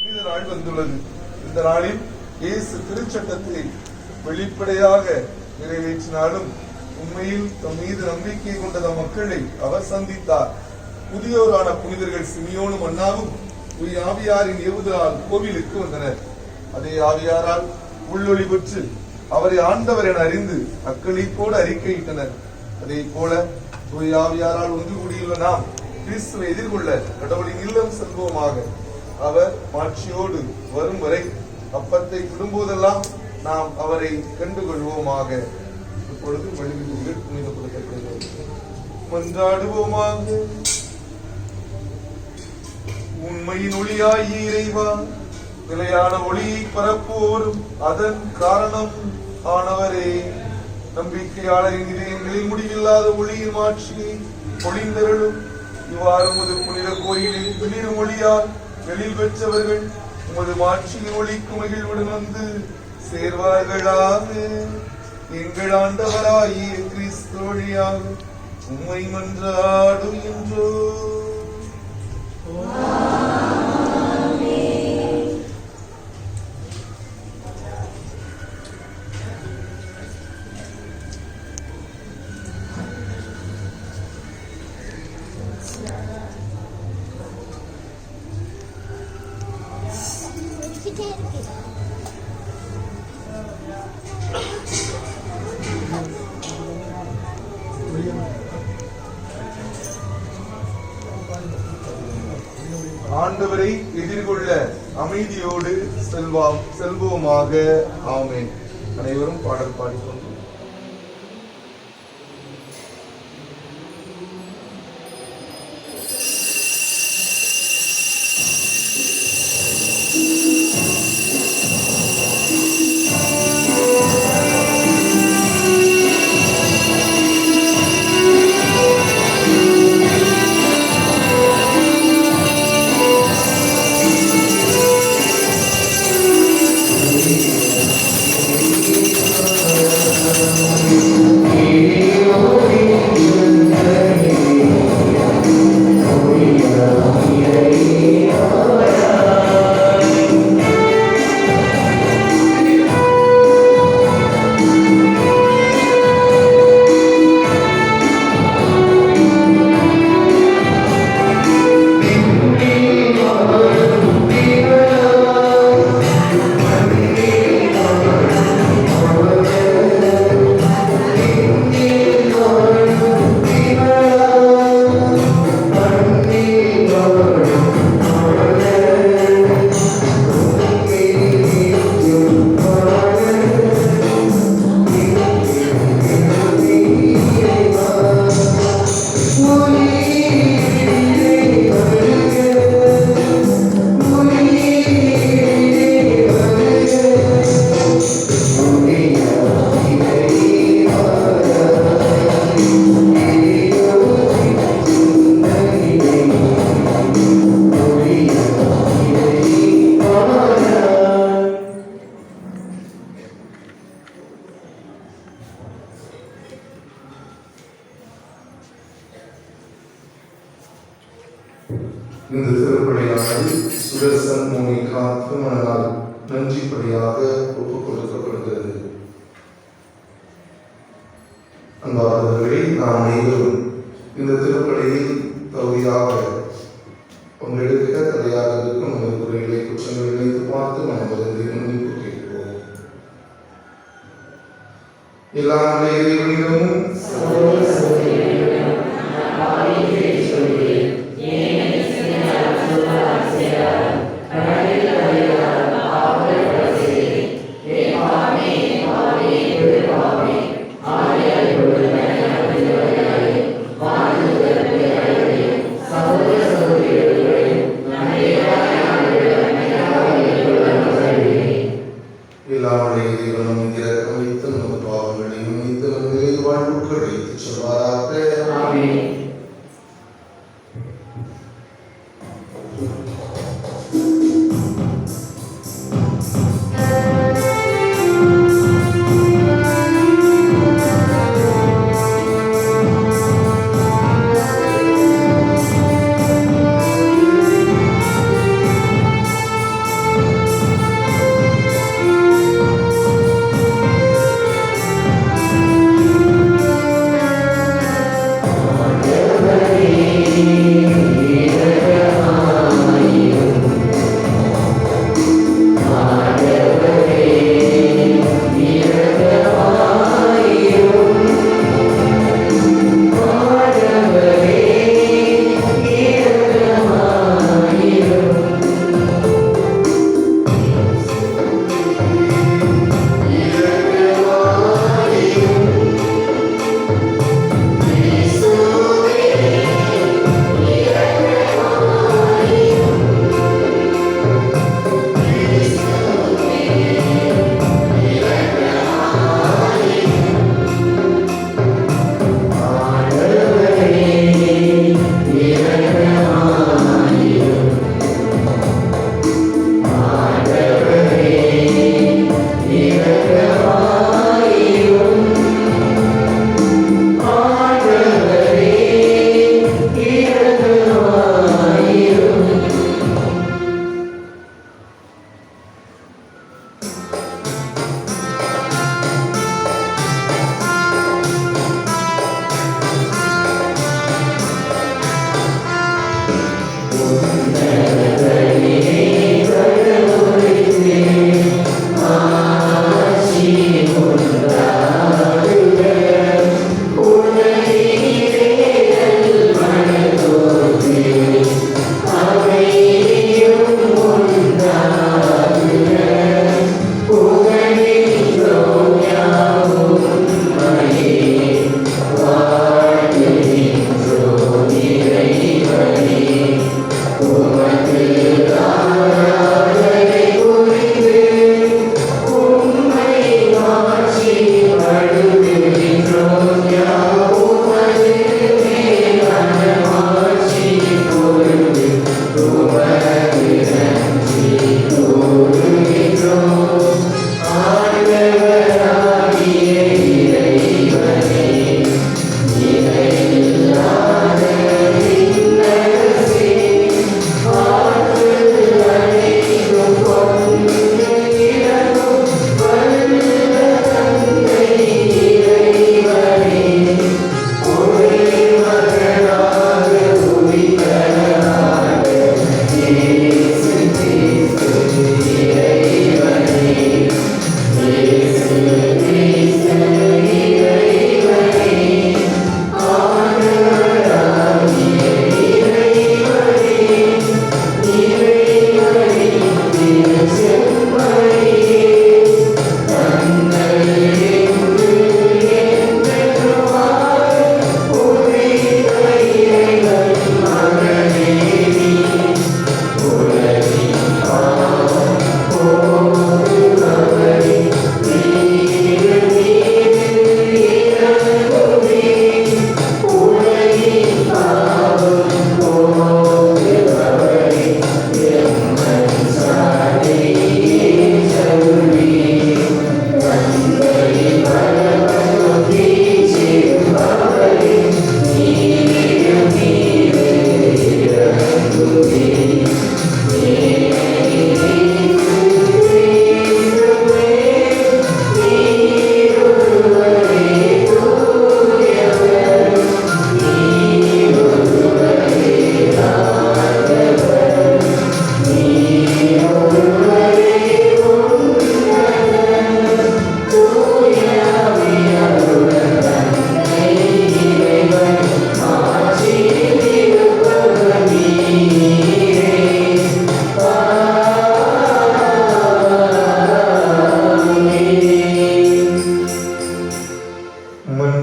புனித நாள் வந்துள்ளது. இந்த நாளில் இயேசு திருச்சட்டத்தை வெளிப்படையாக நிறைவேற்றினாலும் உண்மையில் தம் மீது நம்பிக்கை கொண்ட தம் மக்களை அவர் சந்தித்தார். புதியோரான புனிதர்கள் சிமியோனும் அன்னாவும் தூய ஆவியாரின் ஏவுதலால் கோவிலுக்கு வந்தனர். அதே ஆவியாரால் உள்ளொளி பெற்று அவரை ஆண்டவர் என அறிந்து அக்களிப்போடு அறிக்கையிட்டனர். அதே போல தூய ஆவியாரால் ஒன்று கூடியுள்ள நாம் கிறிஸ்துவை எதிர்கொள்ள கடவுளின் இல்லம் செல்வோமாக. அவர் மாட்சியோடு வரும் வரை அப்பத்தை விடும்போதெல்லாம் நாம் அவரை கண்டுகொள்வோமாக. இப்பொழுது வழிவிட்டு புனிதப்படுத்தப்படுகிறது. மன்றாடுவோமாக. உண்மையின் ஒளியாய் இறைவா, நிலையான ஒளியை பரப்புவோரும் அதன் காரணம் ஆனவரே, நம்பிக்கையாளரின் இதயங்களில் முடிவில்லாத ஒளியின் மாட்சியை பொழிந்தருளும். இவ்வாறு உமது புனித கோயிலில் வெளிரும் ஒளியால் வெளியில் பெற்றவர்கள் உமது மாட்சியின் ஒளிக்கு மகிழ்வுடன் வந்து சேர்வார்களாக. எங்கள் ஆண்டவராகிய கிறிஸ்து வழியாக உம்மை மன்றாடுகின்றோம். ஆண்டவரை எதிர்கொள்ள அமைதியோடு செல்வோமாக. ஆமென். அனைவரும் பாடல் பாடிக்கொண்டு இந்த திருப்பலியானது சுதர்சன் மோனிகா திருமணனால் நன்றிப்படியாக ஒப்புக் கொடுக்கப்படுகிறது. அன்பார்ந்தவர்களே, நாம் அனைவரும் இந்த திருப்பலியில் தகுதியாக பங்கெடுக்க தடையாக இருக்கும் நமது குறைகளை குற்றங்களை நினைத்து பார்த்து மனமருந்தை மன்னிப்பு கேட்போம். எல்லாம் இறைவனிடமும்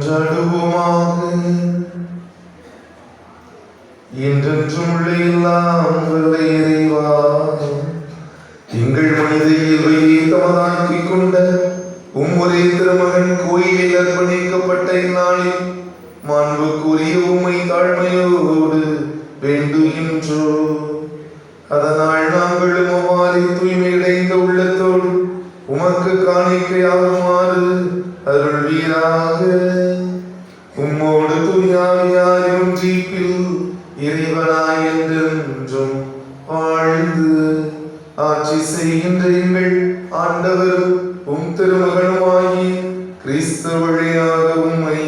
மன்றாடுவோமாக. என்றென்றும் உள்ள எல்லாம் வல்ல இறைவா, எங்கள் மனித இயல்பை தமதாக்கிக் கொண்ட ஒரே திருமகன் கோயிலில் அர்ப்பணிக்கப்பட்ட இந்நாளில் மாண்புக்குரிய உம்மை தாழ்மையோடு வேண்டுகின்றோம். அதனால் நாங்களும் அவ்வாறு தூய்மையடைந்த உள்ளத்தோடு உமக்கு காணிக்கையாகுமாறு அருள்வீராக. உம்மோடு தூயாவியாரின் ஜீப்பில் இறைவனாய் என்றென்றும் வாழ்ந்து ஆட்சி செய்கின்ற எங்கள் ஆண்டவரும் உம் திருமகனுமாகி கிறிஸ்து வழியாக உம்மை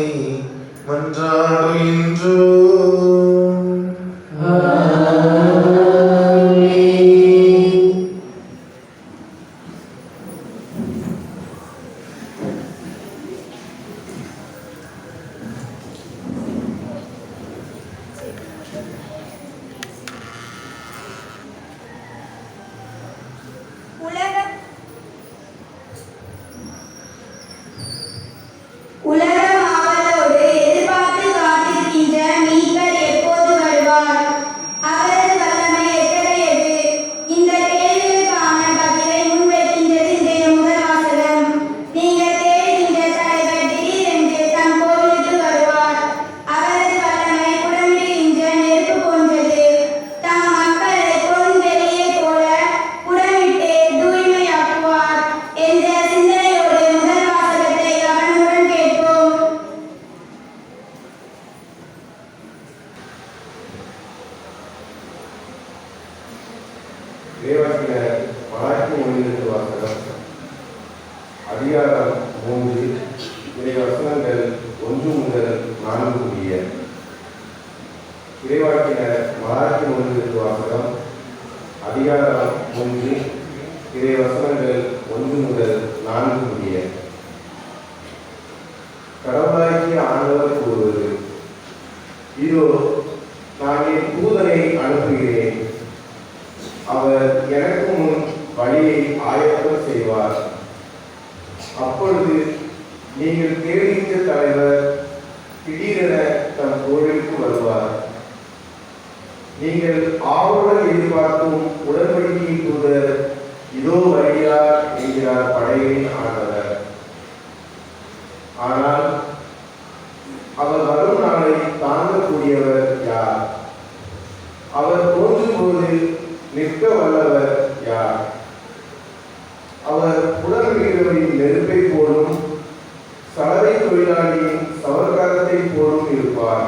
மன்றாடுகின்றோம். அதிகாரம் 3 இறைவசனங்கள் 1 முதல் 4 முடிய. இறைவாக்கினர் மலாக்கி மொழியிலிருந்து வாசகம். அதிகாரம் 3 இறைவசனங்கள் 1 முதல் 4 முடிய. கடவுளாகிய ஆண்டவர் கூறுவது: இதோ நான் என் தூதனை அனுப்புகிறேன், அவர் எனக்கு முன் வழியை ஆயத்தம் செய்வார். அப்பொழுது நீங்கள் தேடுகின்ற தலைவர் திடீரென தம் கோவிலுக்கு வருவார். நீங்கள் ஆவலுடன் எதிர்பார்க்கும் உடன்படிக்கை தூதர் இதோ வருகிறார் என்கிறார் படையின் ஆண்டவர். ஆனால் அவர் வரும் நாளை தாங்கக்கூடியவர் யார்? அவர் தோன்றும் போது நிற்க வல்லவர் யார்? அவர் உடன்படிக்கையின் நெருப்பை போலும் சலவை தொழிலாளியின் சவர்க்காரத்தை போலும் இருப்பார்.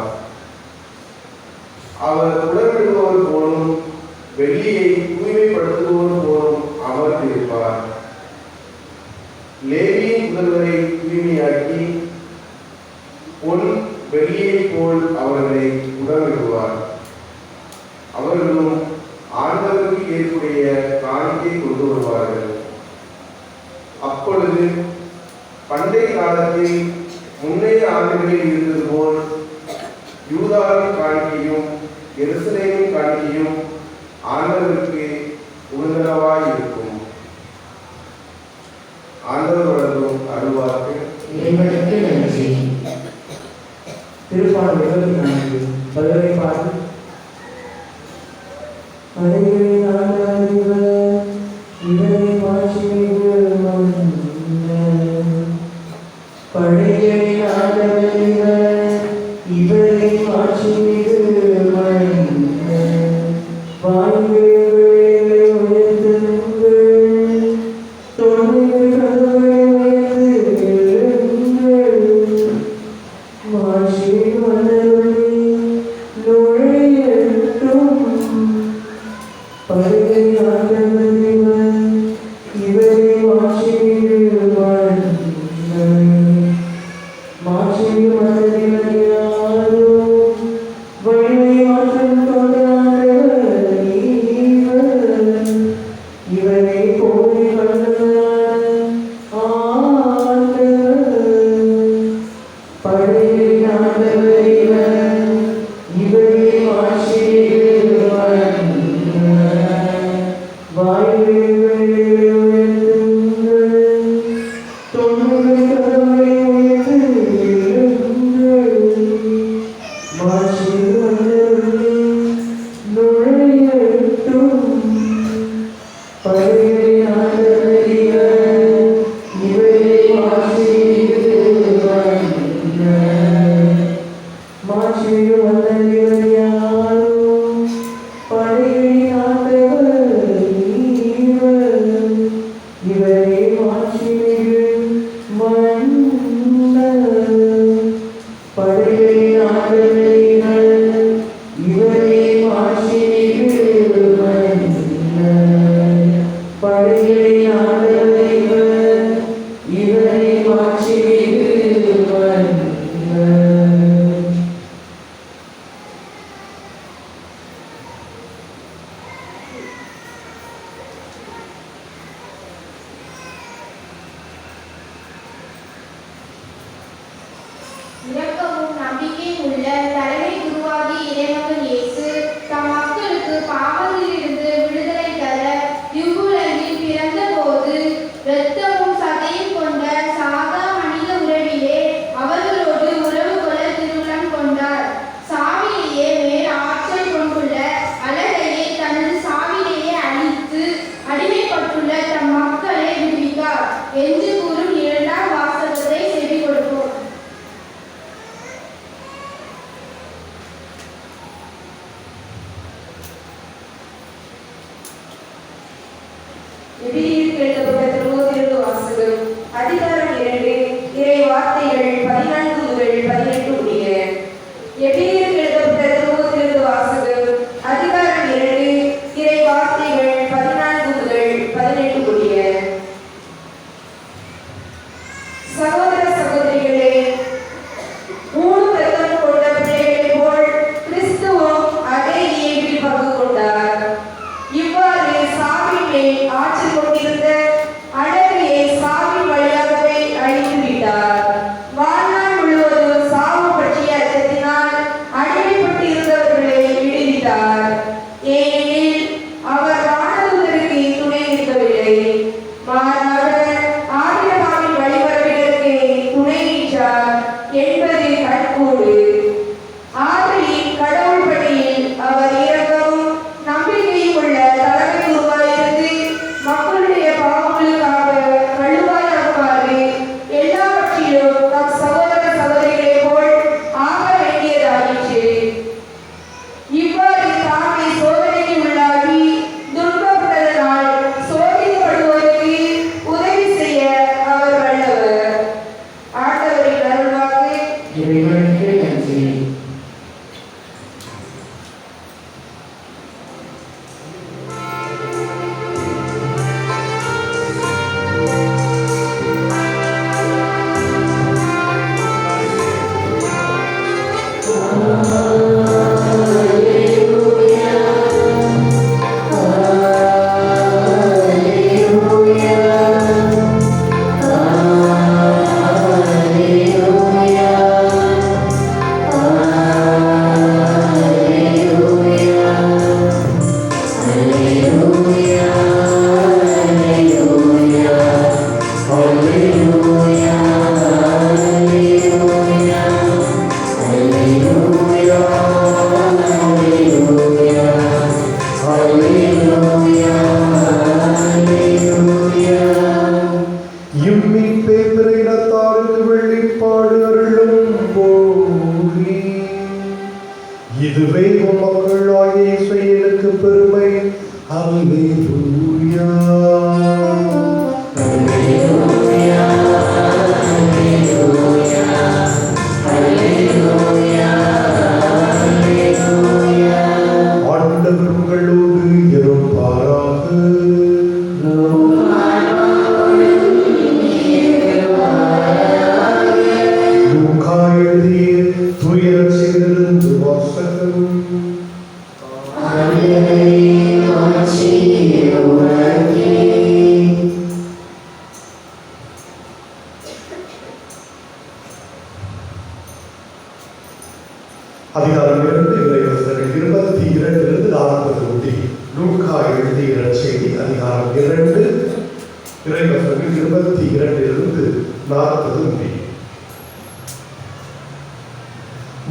அவர் உடன்படுபவர் போலும் வெள்ளியை தூய்மைப்படுத்துபவர் போலும் அமர்ந்திருப்பார். லேவியின் முதல்வரை தூய்மையாக்கி பொன் வெள்ளியை போல் அவர்களை உடன்படுவார். அவர்களும் ஆண்டவருக்கு ஏற்புடைய காணிக்கை கொண்டு வருவார்கள். அப்பொழுது பண்டைய காலத்தில் முன்னைய ஆண்டுகளில் இருந்தது போல் யூதாவின் காணிக்கையும் எருசலேமின் காணிக்கையும் ஆண்டவருக்கு உகந்தனவாய் இருக்கும். ஆண்டவர் வழங்கும் அருள்வாக்கு. திருப்பாடல் 24 பதிலை பார்த்து நம்பிக்கை உள்ள தலைமை குருவாகிய இறைமகன் இயேசு தம் மக்களுக்கு பாவங்களிலிருந்து விடுதலை தர இவ்வுலகில் பிறந்தபோது இரத்தமும் சதையும் கொண்ட சாதா மனித உறவிலே அவர்களோடு உறவு கொள்ள திருவுளம் கொண்டார். சாவிலேயே மேல் ஆற்றல் கொண்டுள்ள அழகையே தனது சாவிலேயே அழித்து அடிமைப்பட்டுள்ள தம் மக்களை விடுவித்தார் என்று கூறும் இரண்டாம் வாசகத்தை செவி கொடுப்போம். வாசகம் அதிகாரம் 2 இறை வார்த்தைகள் 14 முதல் 18 முடிய. எபிரேயருக்கு எழுதப்பட்ட திருமுகத்திலிருந்து வாசகம் அதிகாரம் 2 இறை வார்த்தைகள் 14 முதல் 18 முடிய. சகோதர சகோதரிகளே, மூணு ரத்தம் கொண்ட பிள்ளைகளைப் போல் கிறிஸ்துவும் அதே இயல்பில் பங்கு கொண்டார். இவ்வாறு சாவின் மேல் ஆட்சி கொண்டிருந்த அழகையை சாவின் வழியாகவே அழித்து விட்டார். வாழ்நாள் முழுவதும் சாவு பற்றிய அச்சத்தினால் அடிமைப்பட்டு இருந்தவர்களை விடுவித்தார். ஏனெனில் அவர் வானதூதருக்கு துணை நிற்கவில்லை, மாறாக ஆபிரகாமின் வழிவரவினருக்கு துணை நின்றார் என்பது கண்கூடு. ஆதலின் கடவுள் பணியில் அவர் இரக்கமும் நம்பிக்கையும் உள்ள தலைமை குருவாயிருந்து மக்களுடைய பாவங்களுக்காக கழுவாயாகுமாறு எல்லாவற்றிலும் தம் சகோதர சகோதரிகளைப் போல் ஆக வேண்டியதாயிற்று. இவ்வாறு தாமே சோதனைக்கு உள்ளாகி துன்பப்பட்டதனால் சோதிக்கப்படுவோருக்கு உதவி செய்ய அவர் வல்லவர். ஆண்டவரின் அருள்வாக்கு. இறைவனுக்கு நன்றி. இம்மிப்பே பிற இனத்தாருக்கு வெளிப்பாடு அருளும் போகி. இதுவே உம் மக்களாகிய இஸ்ரவேலுக்கு பெருமை. அல்லேலூயா. ஆண்டவர் உங்களோடு இருப்பாராக. லூக்கா எழுதிய தூய நற்செய்தியிலிருந்து வாசகம். அதிகாரம் 2 இறைவசனங்கள் 22 40 முடிய. லூக்கா எழுதிய நற்செய்தி அதிகாரம் 2 இறைவசனங்கள் 22 40 முடிய.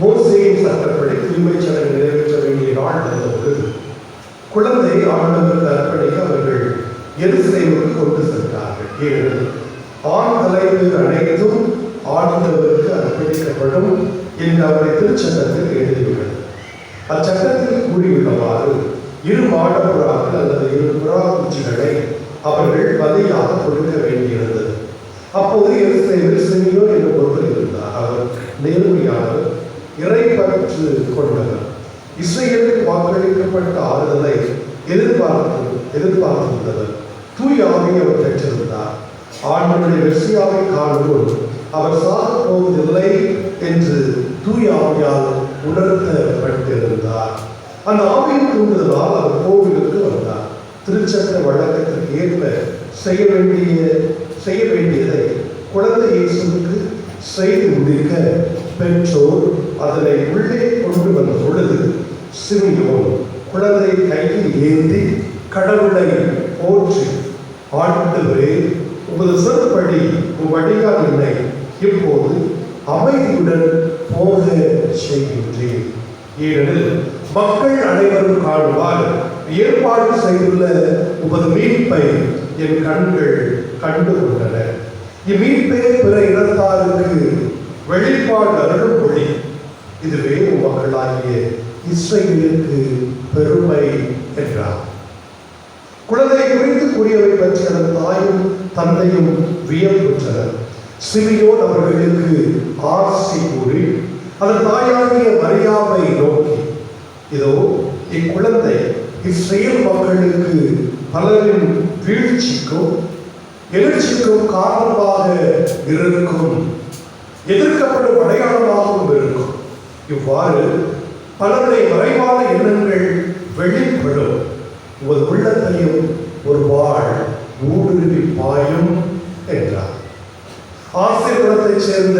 மோசேயின் சட்டப்படி தூய்மைச் சடங்கு நிறைவேற்ற வேண்டிய நாள் வந்தபோது குழந்தை ஆண்டவருக்கு அர்ப்பணிக்க அவர்கள் எருசலேமுக்கு கொண்டு சென்றார்கள். ஏனெனில் ஆண் தலைவர் அனைத்தும் ஆண்டவருக்கு அர்ப்பணிக்கப்படும் என்று அவருடைய திருச்சட்டத்தில் எழுதியுள்ளது. அச்சட்டத்தில் கூறியுள்ளவாறு 2 மாடப்புறாக்கள் அல்லது 2 புறா குச்சிகளை அவர்கள் பலியாக கொடுக்க வேண்டியிருந்தது. அப்போது எருசலேமில் சிமியோன் என்ற ஒருவர் இருந்தார். அவர் நேர்மையானவர், இறைப்பற்று கொண்டவர், இஸ்ரவேலுக்கு வாக்களிக்கப்பட்ட ஆறுதலை எதிர்பார்த்திருந்தவர். தூய ஆவியை அவர் பெற்றிருந்தார். ஆண்டவருடைய மெசியாவை காணும்போது அவர் சாகப் போவதில்லை என்று தூய ஆவியால் உணர்த்தப்பட்டிருந்தார். அந்த ஆவியின் தூண்டுதலால் அவர் கோவிலுக்கு வந்தார். திருச்சட்ட வழக்கத்திற்கு ஏற்ப செய்ய வேண்டியதை குழந்தை இயேசுவுக்கு செய்து முடிக்க பெற்றோர் அதனை உள்ளே கொண்டு வந்த பொழுது சிமியோன் குழந்தை கையில் ஏந்தி கடவுளை போற்றி, ஆண்டவரே, உமது சொற்படி உம்மடியார் என்னை இப்போது அமைதியுடன் போக செய்கின்றேன். ஏனெனில் மக்கள் அனைவரும் காணுவார் ஏற்பாடு செய்துள்ள உமது மீட்பை என் கண்கள் கண்டு கொண்டன. இம்மீட்பே பிற இனத்தாருக்கு வெளிப்பாடு அருளும் மொழி. இதுவே மக்களாகிய இஸ்ரவேலுக்கு பெருமை என்றார். குழந்தை குறித்து கூறியவை பற்றி அதன் தாயும் தந்தையும் வியப்புற்றனர். சிமியோன் அவர்களுக்கு ஆசி கூறி அதன் தாயாகிய மரியாவை நோக்கி, இதோ இக்குழந்தை இஸ்ரேல் மக்களுக்கு பலரின் வீழ்ச்சிக்கும் எழுச்சிக்கும் காரணமாக இருக்கும், எதிர்க்கப்படும் அடையாளமாகவும் இருக்கும். இவ்வாறு பலருடைய மறைவான எண்ணங்கள் வெளிப்படும். உமது உள்ளத்தையும் ஒரு வாழ் ஊடுருவி பாயும் என்றார். ஆசிரியத்தைச் சேர்ந்த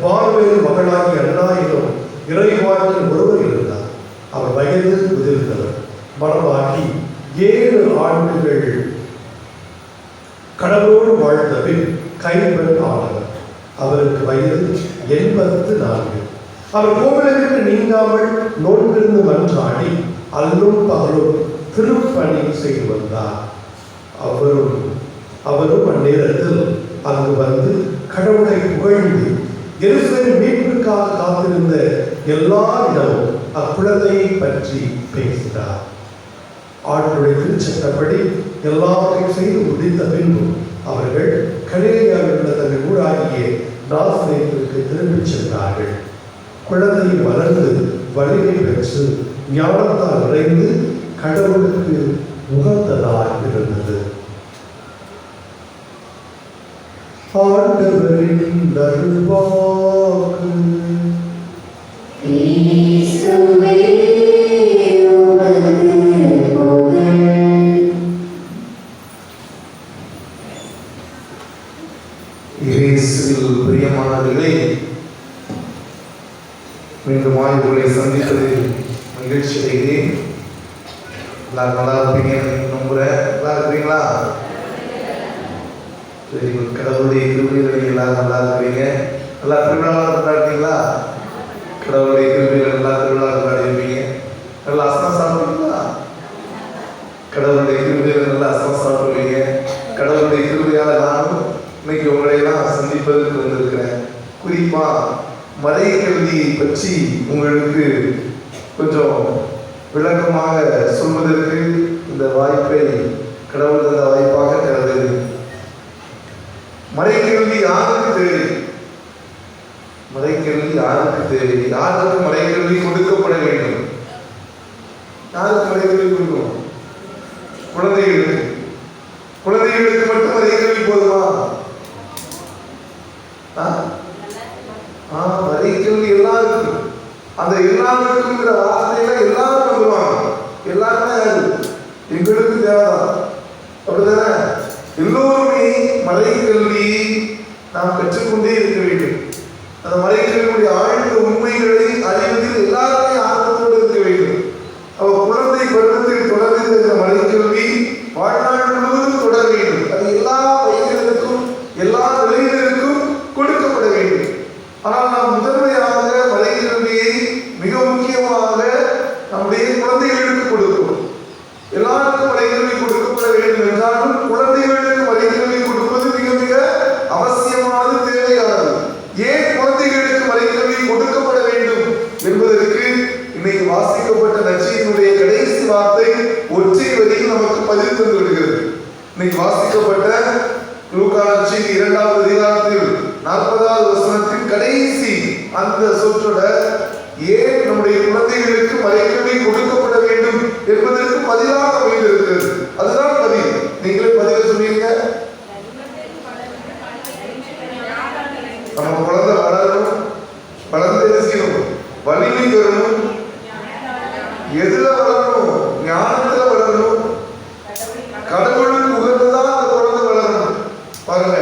பார்வையில் மகளாகிய அண்ணாயிலும் இறைவாக்கில் ஒருவர் இருந்தார். அவர் வயதில் முதிர்ந்தவர், மனமாகி 7 ஆண்டுகள் கடவுளோடு வாழ்ந்த பின் கைம்பெண் ஆனவர். அவருக்கு வயது 84. அவர் கோவிலுக்கு நீங்காமல் நோன்பிருந்து மன்றாடி அல்லும் பகலும் திருப்பணி செய்து வந்தார். அவரும் அந்நேரத்தில் அங்கு வந்து கடவுளை புகழ்ந்து எருசலேம் மீட்புக்காக காத்திருந்த எல்லாரிடமும் அக்குழந்தையை பற்றி பேசினார். ஆண்டுடைய திருச்சட்டப்படி எல்லாவற்றையும் செய்து முடித்த பின்பு அவர்கள் கலிலேயாவில் உள்ள தங்கள் ஊராகிய நாசரேத்திற்கு திரும்பிச் சென்றார்கள். குழந்தை வளர்ந்து வலிமை பெற்று ஞானத்தால் நிறைந்து கடவுளுக்கு உகந்ததாய் இருந்தது. ஆண்டவரின் அருள்வாக்கு. இயேசுவில் பிரியமானவர்களே, மீண்டும் உங்களை சந்திப்பதில் மகிழ்ச்சி அடைகிறேன். எல்லாரும் நல்லா இருப்பீங்க நம்புறேன். நல்லா இருக்கிறீங்களா? சரி, கடவுளுடைய கிருபையில் எல்லாரும் நல்லா இருப்பீங்க. நல்லா திருவிழா கொண்டாடுறீங்களா? கடவுளுடைய கிருபையில் நல்லா திருவிழா கொண்டாடிருப்பீங்க. நல்லா அசனம் சாப்பிடுவீங்களா? கடவுளுடைய கிருபையில் நல்லா அசனம் சாப்பிடுவீங்க. கடவுளுடைய கிருபையால் நானும் இன்னைக்கு உங்களையெல்லாம் சந்திப்பதற்கு வந்திருக்கிறேன். குறிப்பா மறை கல்வியை பற்றி உங்களுக்கு கொஞ்சம் விளக்கமாக சொல்வதற்கு இந்த வாய்ப்பை கடவுள் தந்த வாய்ப்பாக கருதுகிறேன். மறைக்கல்வி யாருக்கு தேவை? மறைக்கல்வி யாருக்கு தேவை? யாருக்கு மறைக்கல்வி கொடுக்கப்பட வேண்டும்? யாருக்கு மறைக்கல்வி கொடுக்கணும்? குழந்தைகளுக்கு. குழந்தைகளுக்கு மட்டும் மறைக்கல்வி போதுமா? மறைக்கல்வி எல்லாருக்கும். அந்த எல்லாருக்குங்கிற வார்த்தையில எல்லாரும் நம்புவாங்க. எல்லாருமே யாரு? எங்களுக்கு தேவைதான். அப்படிதானே? எல்லோருமே மறைக்கல்வியை நாம் கற்றுக்கொண்டே இருக்க வேண்டும். அந்த மறைக்கல்வியுடைய ஆழ்ந்த உண்மைகளை அறிவதில் எல்லாருமே ஆர்வத்தோடு இருக்க வேண்டும். அவ குழந்தை பருவத்தில் தொடர்ந்து இந்த மறைக்கல்வி வாழ்நாள் முழுவதும் தொடர வேண்டும். அது எல்லா வயதினருக்கும் எல்லா நிலையினருக்கும் கொடுக்கப்பட வேண்டும். ஆனால் நாம் முதன்மையாக மறைக்கல்வியை மிக முக்கியமாக நம்முடைய குழந்தைகளுக்கு கொடுக்கிறோம். எல்லாருக்கும் மறைக்கல்வி கொடுக்கப்பட வேண்டும் என்றாலும் குழந்தைகளுக்கு மறைக்கல்வி கொடுப்பது மிக மிக அவசியமானது, தேவையானது. ஏன் குழந்தைகளுக்கு மறைக்கல்வி கொடுக்கப்பட வேண்டும் என்பதற்கு இன்னைக்கு வாசிக்கப்பட்ட நற்செய்தியினுடைய கடைசி வார்த்தை ஒற்றை வரியில் நமக்கு பதில் தந்து விடுகிறது. இன்னைக்கு வாசிக்கப்பட்ட லூக்கா நற்செய்தி 2வது அதிகாரத்தில் 40வது வசனத்தின் கடைசி அந்த சொற்றோட ஏன் நம்முடைய குழந்தைகளுக்கு மறைக்கல்வி கொடுக்கப்பட வேண்டும் என்பதற்கு பதிலாக அமைந்திருக்கிறது. அதுதான் பதில். நீங்களே பதில சொன்னீங்க. நம்ம குழந்தை வளரணும், வளர்ந்து என்ன வலிமை பெறணும். எதுல வளரணும்? ஞானத்துல வளரணும். கடவுளுக்கு உகந்ததா அந்த குழந்தை வளரணும். பாருங்க,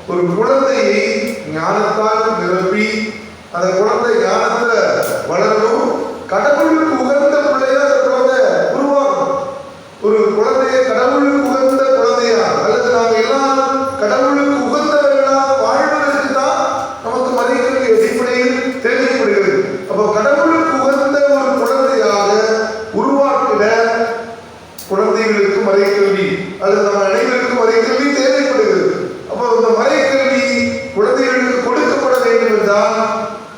ஒரு குழந்தையை ஞானத்தால் நிரப்பி அந்த குழந்தை ஞானத்துல என்றால்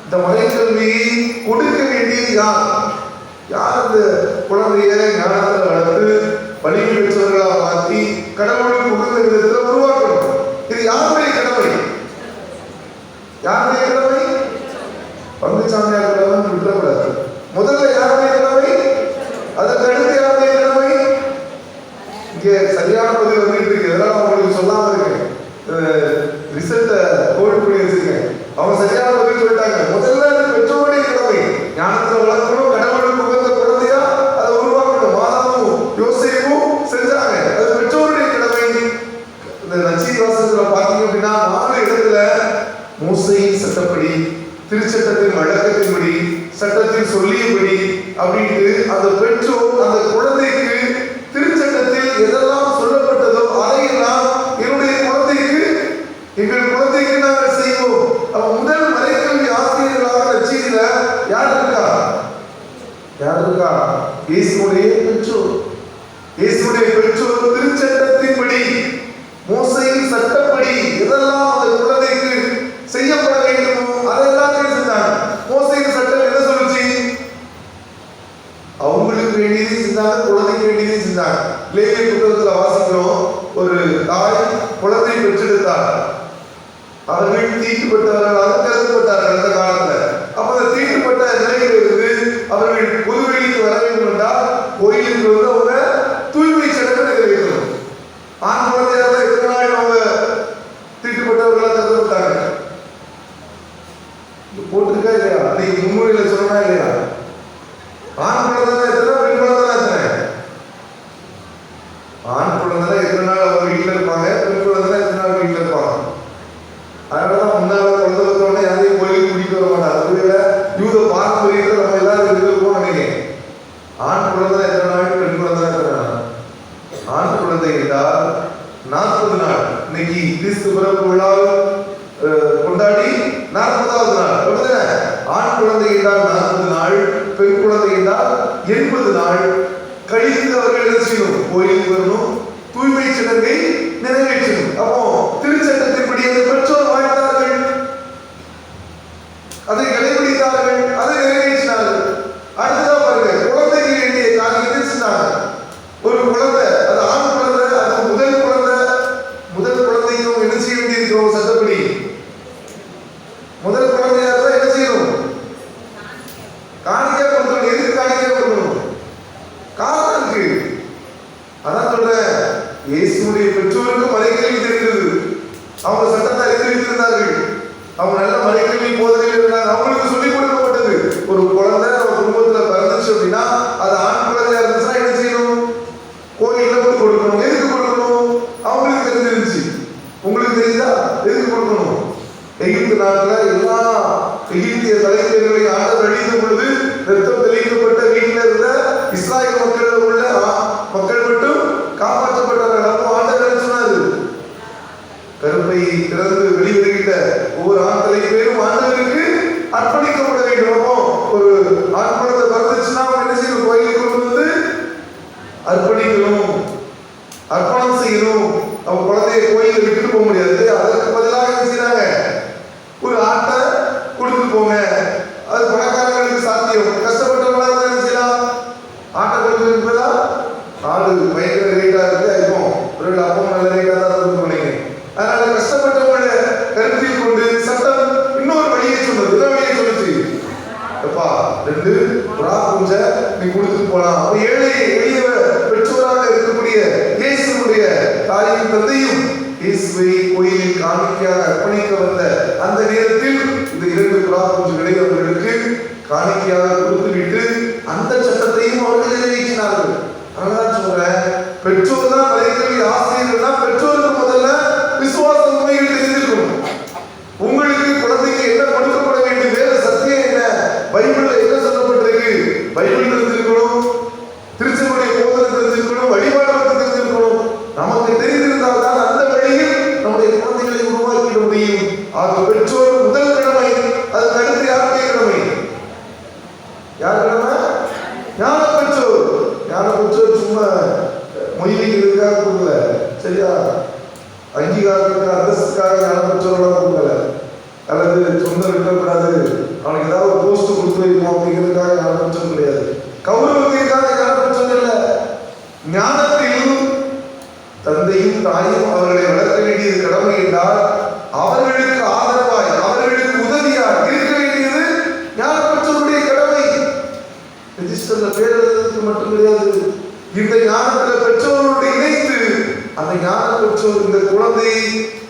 இந்த மறைக்கல்வியை கொடுக்க வேண்டியது யார்? யார் அந்த குழந்தைய ஞானத்தில் வளர்த்து வலிமை பெற்றவர்களா மாற்றி கடவுளுக்கு உகந்த விதத்தில் உருவாக்கணும். இது யாருடைய கடமை? யாருடைய கடமை? பங்குச்சாமியார் கடமை விட்டுறக்கூடாது. முதல்ல யாருடைய கடமை? அதற்கு அடுத்து யாருடைய கடமை? இங்கே சரியான பதில் வந்துட்டு இருக்கு. இதெல்லாம் உங்களுக்கு சொல்லாம இருக்கேன். ரிசல்ட்டை கோட் பண்ணி வச்சிருக்கேன். அவங்க சரியான பதில் சொல்லிட்டாங்க. முதல்ல அது பெற்றோருடைய கடமை. ஞானத்தில் வளர்க்கணும், கடவுளுக்கு உகந்த குழந்தையா அதை உருவாக்கணும். மாதாவும் யோசேப்பும் செஞ்சாங்க. அது பெற்றோருடைய கடமை. இந்த நச்சீ வாசகத்துல பாத்தீங்க அப்படின்னா 4 இடத்துல மோசேயின் சட்டப்படி, திருச்சட்டத்தின் வழக்கத்தின்படி, சட்டத்தில் சொல்லியபடி அப்படின்ட்டு அந்த பெற்றோர் அந்த குழந்தைக்கு திருச்சட்டத்தில் எதெல்லாம் சொல்லப்பட்டதோ அதையெல்லாம் என்னுடைய குழந்தைக்கு, எங்கள் குழந்தைக்கு நாங்கள் செய்வோம். அப்ப முதல் மறைக்கல்வி ஆசிரியர்களாக நச்சீதில யார் இருக்கா? யார் இருக்கா? இயேசுடைய பெற்றோர். இயேசுடைய பெற்றோர் திருச்சட்டத்தின்படி, மோசேயின் சட்டப்படி எதெல்லாம் அந்த குழந்தைக்கு செய்யப்பட வேண்டுமோ அதெல்லாம் செஞ்சாங்க. மோசேயின் சட்டம் என்ன சொல்லுச்சு? அவங்களுக்கு வேண்டியதை செஞ்சாங்க, குழந்தைக்கு வேண்டியதை செஞ்சாங்க. லேவிய புத்தகத்துல வாசிக்கிறோம், ஒரு தாய் குழந்தை பெற்றெடுத்தார். அவர்கள் தீட்டுப்பட்டவர்களாக கருதப்பட்டார்கள் அந்த காலத்துல. அப்ப அந்த தீட்டுப்பட்ட நிலையிலிருந்து அவர்கள் பொதுவெளிக்கு வர வேண்டும் என்றால் கோயிலுக்கு வந்து அவங்க தூய்மை சடங்கு நிறைவேற்றணும். ஆண் குழந்தையாக எத்தனை நாள் அவங்க தீட்டுப்பட்டவர்களாக கருதப்பட்டாங்க? போட்டிருக்கா இல்லையா? அன்னைக்கு முன்மொழியில சொன்னா இல்லையா? ஆண் குழந்தை எத்தனை, பெண் குழந்தை எத்தனை? ஆண் குழந்தை எத்தனை நாள் அவங்க வீட்டில் இருப்பாங்க, பெண் குழந்தை எத்தனை நாள் வீட்டில் இருப்பாங்க. அதனாலதான் முன்னால குழந்தை வந்தோடனே யாரையும் கோயிலுக்கு கூட்டிட்டு வர மாட்டாங்க. அதுவே யூத பாரம்பரியத்தை நம்ம எல்லாரும் இருந்திருப்போம் நினைக்கிறேன். ஆண் குழந்தை எத்தனை நாள், பெண் குழந்தை எத்தனை நாள்? ஆண் குழந்தை என்றால் 40 நாள். இன்னைக்கு கிறிஸ்து பிறப்பு விழாவை கொண்டாடி 40வது நாள். ஆண் குழந்தை என்றால் 40 நாள், பெண் குழந்தை என்றால் 80 நாள் கழித்து அவர்கள் என்ன செய்யணும்? கோயிலுக்கு வரணும், தூய்மை சடங்கை நிறைவேற்றணும். அப்போ திருச்சட்டத்தின்படி அந்த பெற்றோர் வாழ்ந்தார்கள், அதை கடைபிடித்தார்கள், அதை நிறைவேற்றினார்கள். அடுத்ததான் பாருங்க, குழந்தைக்கு வேண்டிய காரியத்தை செஞ்சாங்க. ஒரு குழந்தை, அது ஆண் குழந்தை, அது முதல் குழந்தை. முதல் குழந்தைக்கும் என்ன செய்ய வேண்டியிருக்கிறோம்? சட்டப்படி முதல் குழந்தையா இருந்தா என்ன செய்யணும்? காணிக்கை கொடுக்கணும். எதுக்கு காணிக்கை கொடுக்கணும்? காரணம் இருக்கு. அதான் சொல்றேன், இயேசுடைய பெற்றோருக்கு மறைக்கல்வி தெரிந்தது. அவங்க சட்டத்தை அறிந்து வைத்திருந்தார்கள். அவங்க நல்ல மறைக்கல்வி போதனையில் இருந்தாங்க. அவங்களுக்கு சொல்லிக் கொடுக்கப்பட்டது. ஒரு குழந்தை நம்ம குடும்பத்துல பிறந்துச்சு அப்படின்னா அது ஆண் குழந்தையா இருந்துச்சுன்னா என்ன செய்யணும்? கோயில்ல போய் கொடுக்கணும். எதுக்கு கொடுக்கணும்? அவங்களுக்கு தெரிஞ்சிருந்துச்சு. உங்களுக்கு தெரியுதா? எதுக்கு கொடுக்கணும்? எகிப்து நாட்டுல எல்லா எகிப்திய தலைவர்களையும் ஆண்டவர் அழித்த பொழுது ரத்தம் தெளிக்கப்பட்ட வீட்டில் இருந்த இஸ்ராயல் மக்கள் உள்ள மக்கள் மட்டும் காப்பாற்றப்பட்டார்கள். அப்போ ஆண்டவர் சொன்னாரு, கருப்பை திறந்து வெளிவருகின்ற ஒவ்வொரு ஆண் தலைப்பேரும் ஆண்டவருக்கு அர்ப்பணிக்கப்பட வேண்டும். அப்போ ஒரு ஆண் குழந்தை பிறந்துச்சுன்னா அவங்க என்ன செய்யணும்? கோயிலுக்கு கொண்டு வந்து அர்ப்பணிக்கணும், அர்ப்பணம் செய்யணும். அவங்க குழந்தைய கோயிலை விட்டுட்டு போக முடியாது. அதற்கு பதிலாக என்ன செய்யறாங்க? ஒரு ஆட்டை கொடுத்துட்டு போங்க. அது பணக்காரங்களுக்கு சாத்தியம். கஷ்டப்பட்டவங்களா என்ன செய்யலாம்? ஆட்டை கொடுத்துட்டு போதா ஆடு பயங்கர ரேட்டா இருக்கு. இப்போ ஒரு அப்போ நல்ல ரேட்டா தான் போனீங்க. அதனால கஷ்டப்பட்டவங்களை கருத்தில் கொண்டு சட்டம் இன்னொரு வழியை சொன்னது. என்ன வழியை சொல்லுச்சு? எப்பா 2 புறா குஞ்ச நீ கொடுத்துட்டு போலாம். அவன் ஏழை எளிய பெற்றோராக இருக்கக்கூடிய இயேசுடைய தாயும் தந்தையும் இயேசுவை கோயிலில் காணிக்கையாக அர்ப்பணிக்க வந்த அந்த நேரத்தில் இந்த 2 புறா குஞ்சுகளை அவர்களுக்கு காணிக்கையாக கொடுத்துவிட்டு அந்த சட்டத்தையும் அவர்கள் நிறைவேற்றினார்கள். அதனால சொல்றேன், பெற்றோர் தான் மறைக்கல்வி ஆசிரியர்கள் தான். பெற்றோருக்கு முதல்ல விசுவாச உண்மைகள் தெரிஞ்சிருக்கணும். உங்களுக்கு குழந்தைக்கு என்ன கொடுக்கப்பட வேண்டும், வேற சத்தியம் என்ன, பைபிள்ல என்ன சொல்லப்பட்டிருக்கு, பைபிள் தெரிஞ்சிருக்கணும், திருச்சபையுடைய போதனை தெரிஞ்சிருக்கணும், வழிபாடு தெரிஞ்சிருக்கணும். நமக்கு தெரிந்திருந்தால் தான் அந்த வழியில் நம்முடைய குழந்தைகளை உருவாக்கிட முடியும். ஆக பெற்றோர் முதல் கடமை. அதுக்கு அடுத்து யாருடைய கடமை? யார் கடமை?